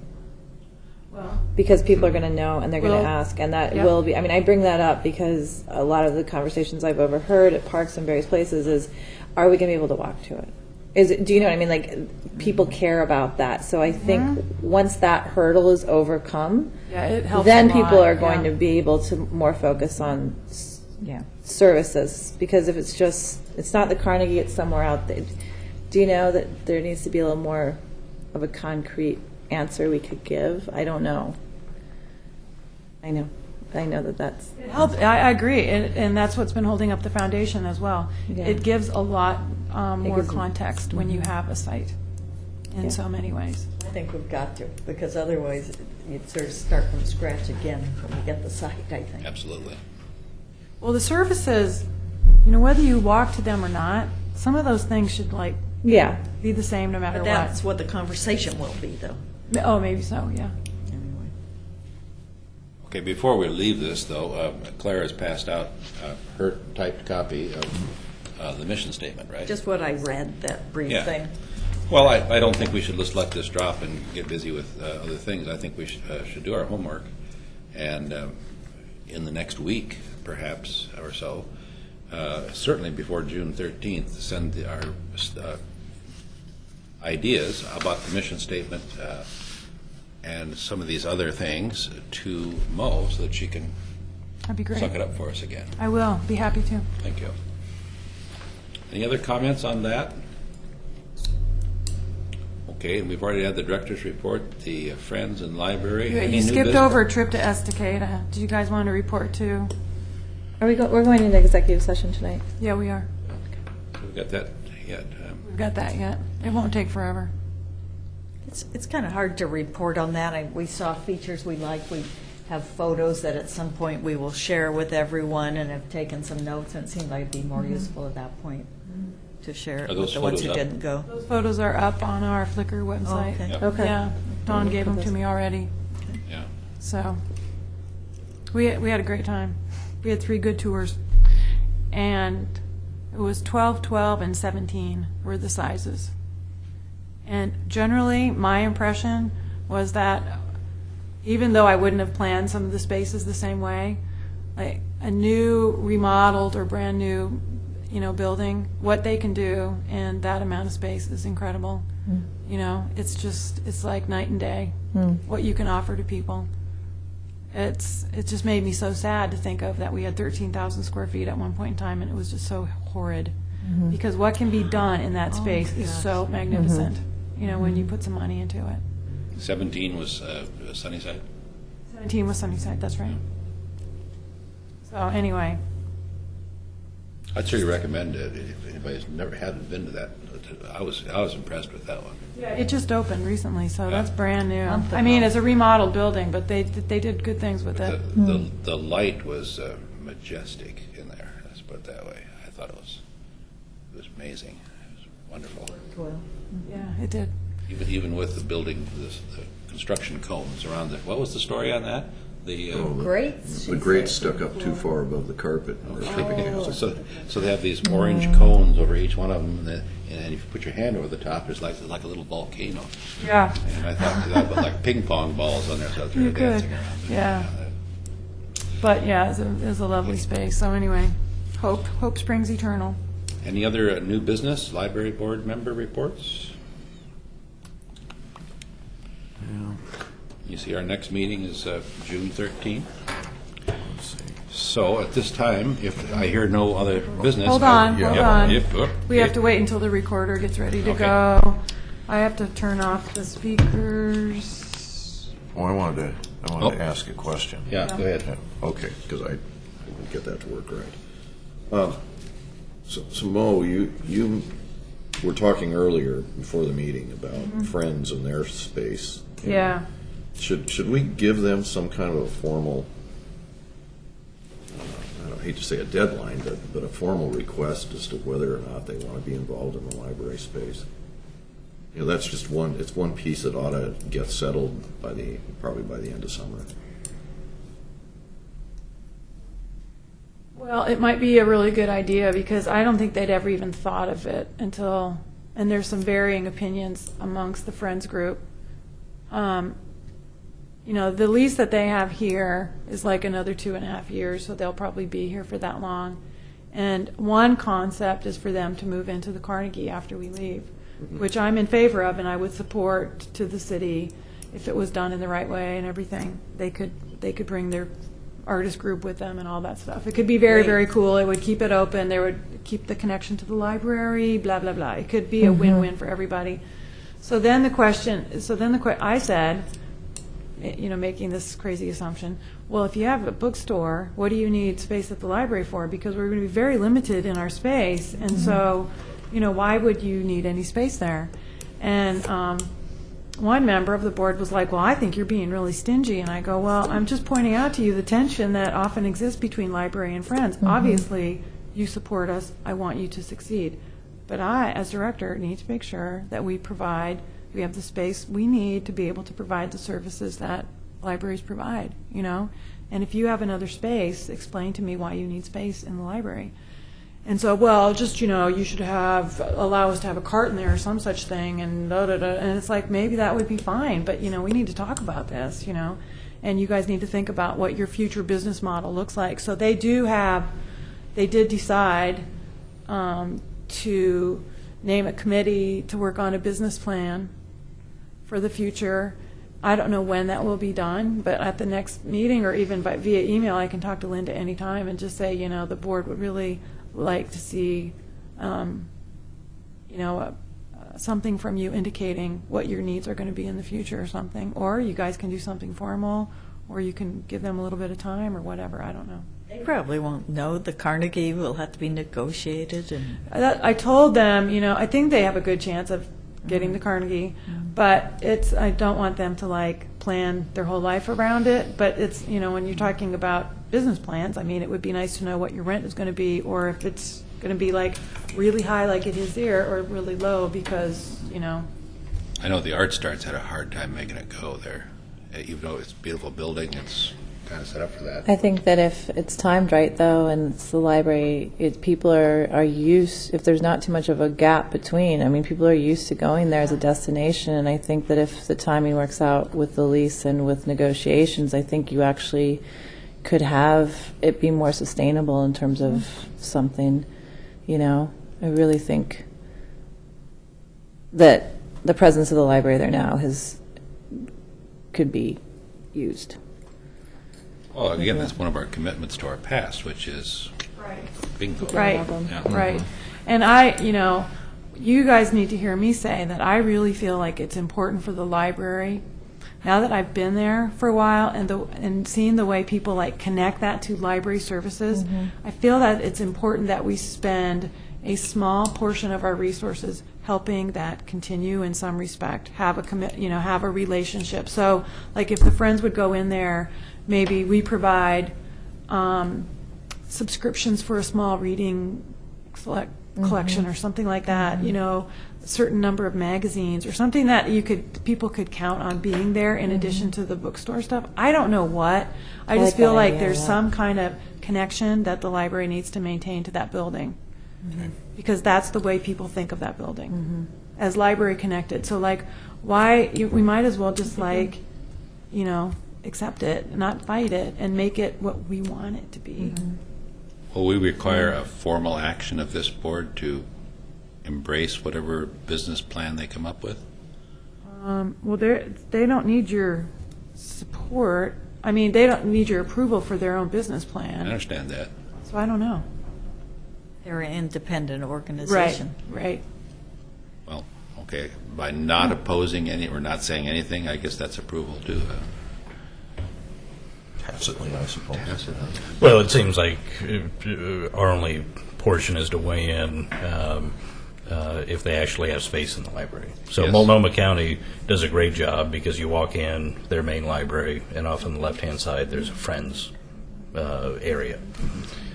Well, Because people are going to know and they're going Well, to ask, and that yep. will be. I mean, I bring that up because a lot of the conversations I've overheard at parks and various places is, are we going to be able to walk to it? Do you know what I mean? Like, people care about that. So I think once that hurdle is overcome, yeah, it helps. then a lot, people are going yeah. to be able to more focus on Yeah. services. Because if it's not the Carnegie, it's somewhere out there. Do you know that there needs to be a little more of a concrete answer we could give? I don't know. I know that's. It helps. I agree, and that's what's been holding up the foundation as well. Yeah. It gives a lot more gives- context when you have a site in Yeah. so many ways. I think we've got to, because otherwise you'd sort of start from scratch again when we get the site, I think. Absolutely. Well, the services, whether you walk to them or not, some of those things should like Yeah. be the same no matter But what. that's what the conversation will be, though. Oh, maybe so. Yeah. Anyway. Okay, before we leave this, though, Claire has passed out her typed copy of the mission statement, right? Just what I read, that brief Yeah. thing. Well, I don't think we should just let this drop and get busy with other things. I think we should do our homework, and in the next week, perhaps, or so, certainly before June 13th, send our ideas about the mission statement and some of these other things to Mo so that she can That'd be great. suck it up for us again. I will be happy to. Thank you. Any other comments on that? Okay, and we've already had the director's report, the Friends and Library. Any You new skipped business? over a trip to Estacada. Do you guys want to report too? We're going into executive session tonight. Yeah, we are. We've got that yet. We've got that yet. It won't take forever. It's kind of hard to report on that. We saw features we like. We have photos that at some point we will share with everyone and have taken some notes, and it seemed like it'd be more useful at that point to share it Are with those the ones who photos up? didn't go. Those photos are up on our Flickr website. Okay. Yep. Okay. Yeah, Dawn gave them to me already. Yeah. So we had a great time. We had 3 good tours, and it was 12, 12, and 17 were the sizes. And generally, my impression was that even though I wouldn't have planned some of the spaces the same way, like a new, remodeled, or brand new, building, what they can do in that amount of space is incredible. It's like night and day what you can offer to people. It just made me so sad to think of that we had 13,000 square feet at one point in time, and it was just so horrid. Because what can be done in that space is so magnificent, when you put some money into it. 17 was Sunnyside. 17 was Sunnyside, that's right. So anyway, I'd certainly recommend it if anybody's never hadn't been to that. I was impressed with that one. it just opened recently, so that's brand new. Month I mean, ago. it's a remodeled building, but they did good things with it. The light was majestic in there. Let's put it that way. I thought it was amazing. It was wonderful. Well, Yeah, it did. Even with the building, the construction cones around it. What was the story on that? The great. The grates stuck up too far above the carpet. Or so they have these orange cones over each one of them, and if you put your hand over the top, there's like a little volcano. Yeah. And I thought that was like ping pong balls on there, so they're You could, dancing around. yeah. But yeah, it was a lovely space. So anyway, hope springs eternal. Any other new business, library board member reports? You see, our next meeting is June 13th. So So at this time, if I hear no other business. Hold on, Yep, hold on. yep, We have to okay. wait until the recorder gets ready to Okay. go. I have to turn off the speakers. Well, I wanted Oh. to ask a question. Yeah, go ahead. Okay, because I didn't get that to work right. So Mo, you were talking earlier before the meeting about Friends and their space. Yeah. Should we give them some kind of a formal, I hate to say a deadline, but a formal request as to whether or not they want to be involved in the library space? You know, that's just it's one piece that ought to get settled probably by the end of summer. Well, it might be a really good idea because I don't think they'd ever even thought of it until, and there's some varying opinions amongst the Friends group. You know, the lease that they have here is like another 2.5 years, so they'll probably be here for that long. And one concept is for them to move into the Carnegie after we leave, which I'm in favor of, and I would support to the city if it was done in the right way and everything. They could bring their artist group with them and all that stuff. It could be very, very cool. It would keep it open. They would keep the connection to the library, blah, blah, blah. It could be a win-win for everybody. I said, you know, making this crazy assumption, well, if you have a bookstore, what do you need space at the library for? Because we're going to be very limited in our space. And so, you know, why would you need any space there? And one member of the board was like, well, I think you're being really stingy. And I go, well, I'm just pointing out to you the tension that often exists between library and Friends. Obviously, you support us. I want you to succeed. But I, as director, need to make sure that we have the space we need to be able to provide the services that libraries provide, you know? And if you have another space, explain to me why you need space in the library. And so, well, just, you know, you should allow us to have a cart in there or some such thing, and da-da-da. And it's like, maybe that would be fine, but, you know, we need to talk about this, you know? And you guys need to think about what your future business model looks like. So they did decide to name a committee to work on a business plan for the future. I don't know when that will be done, but at the next meeting or even via email, I can talk to Linda anytime and just say, you know, the board would really like to see, you know, something from you indicating what your needs are going to be in the future or something. Or you guys can do something formal, or you can give them a little bit of time or whatever. I don't know. They probably won't know. The Carnegie will have to be negotiated. And I told them, you know, I think they have a good chance of getting the Carnegie, but I don't want them to like plan their whole life around it. But it's, you know, when you're talking about business plans, I mean, it would be nice to know what your rent is going to be, or if it's going to be like really high like it is there, or really low because, you know. I know the Art Starts had a hard time making it go there. Even though it's a beautiful building, it's kind of set up for that. I think that if it's timed right, though, and it's the library, people are used, if there's not too much of a gap between, I mean, people are used to going there as a destination, and I think that if the timing works out with the lease and with negotiations, I think you actually could have it be more sustainable in terms of something, you know. I really think that the presence of the library there now could be used. Well, again, that's one of our commitments to our past, which is bingo. Right, Yeah. right. And you know, you guys need to hear me say that I really feel like it's important for the library, now that I've been there for a while and seeing the way people like connect that to library services, I feel that it's important that we spend a small portion of our resources helping that continue in some respect, have a relationship. So, like if the Friends would go in there, maybe we provide subscriptions for a small reading collection or something like that, you know, a certain number of magazines or something that people could count on being there in addition to the bookstore stuff. I don't know what. I just feel like there's some kind of connection that the library needs to maintain to that building. Because that's the way people think of that building as library connected. So like, we might as well just like, you know, accept it, not fight it, and make it what we want it to be. Will we require a formal action of this board to embrace whatever business plan they come up with? Well, they don't need your support. I mean, they don't need your approval for their own business I plan, understand that. so I don't know. They're an independent organization. Right. Well, okay, by not opposing any, or not saying anything, I guess that's approval too. Tacitly, I suppose. Well, it seems like our only portion is to weigh in if they actually have space in the library. So Yes. Multnomah County does a great job because you walk in their main library, and off on the left-hand side, there's a Friends area.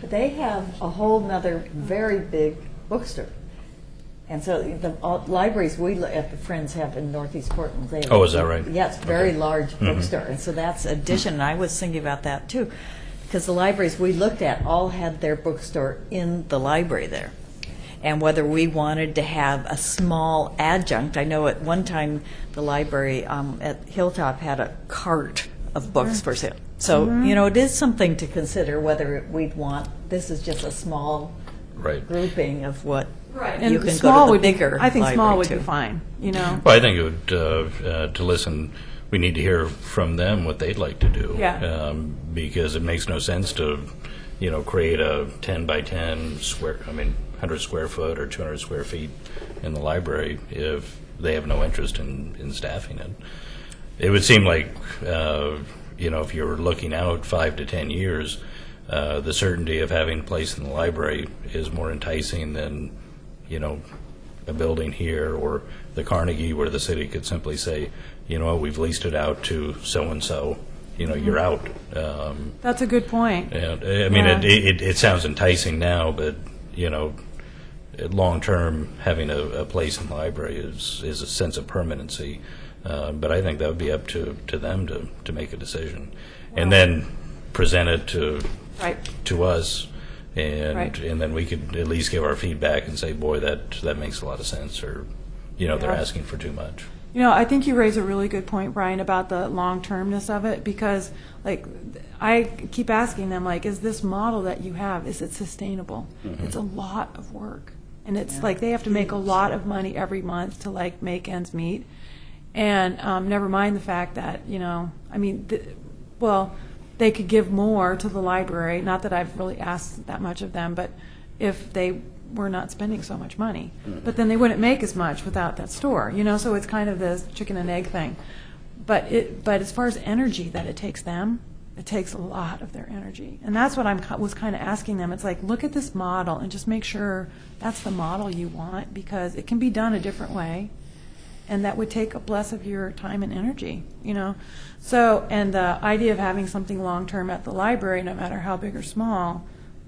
They have a whole nother very big bookstore. And so the libraries we at the Friends have in Northeast Portland. They have, Oh, is that right? Yes, very large bookstore. And so that's addition. And I was thinking about that too, because the libraries we looked at all had their bookstore in the library there. And whether we wanted to have a small adjunct, I know at one time the library at Hilltop had a cart of books for sale. So, you know, it is something to consider whether we'd want, this is just a small Right. grouping of what Right. you And can small go to the would be, bigger I think small library, would too. be fine, you know? Well, I think it would, to listen, we need to hear from them what they'd like to do. Yeah. Because it makes no sense to, create a 10 by 10 100 square foot or 200 square feet in the library if they have no interest in staffing it. It would seem like, if you're looking out 5 to 10 years, the certainty of having a place in the library is more enticing than, a building here or the Carnegie where the city could simply say, we've leased it out to so-and-so, you're out. That's a good point. And, Yeah. it sounds enticing now, but, long-term, having a place in the library is a sense of permanency. But I think that would be up to them to make a decision. And then present it Right. to us, and Right. and then we could at least give our feedback and say, boy, that makes a lot of sense, or, they're Yeah. asking for too much. I think you raise a really good point, Brian, about the long-termness of it, because, I keep asking them, is this model that you have, is it sustainable? It's a lot of work. And it's they have to make a lot of money every month to, make ends meet. And never mind the fact that, they could give more to the library, not that I've really asked that much of them, but if they were not spending so much money. But then they wouldn't make as much without that store, so it's kind of this chicken and egg thing. But as far as energy that it takes them, it takes a lot of their energy. And that's what I was kind of asking them. It's look at this model and just make sure that's the model you want, because it can be done a different way. And that would take up less of your time and energy, So, and the idea of having something long-term at the library, no matter how big or small,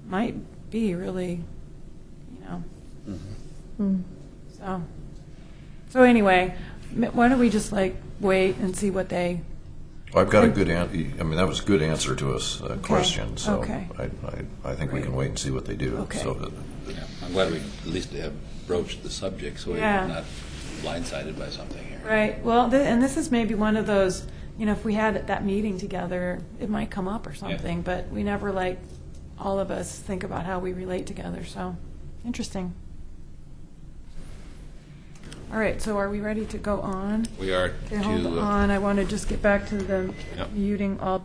might be really, So anyway, why don't we just wait and see what they, I've got a good that was a good answer to us question, so Okay. I think we can wait and see what they do. Okay. So that, Yeah, I'm glad we at least have broached the subject, so we're Yeah. not blindsided by something here. right, well, and this is maybe one of those, if we had that meeting together, it might come up or something, but we never all of us think about how we relate together, so, interesting. All right, so are we ready to go on? We are Okay, hold to, on, I want to just get back to the Yep. muting all.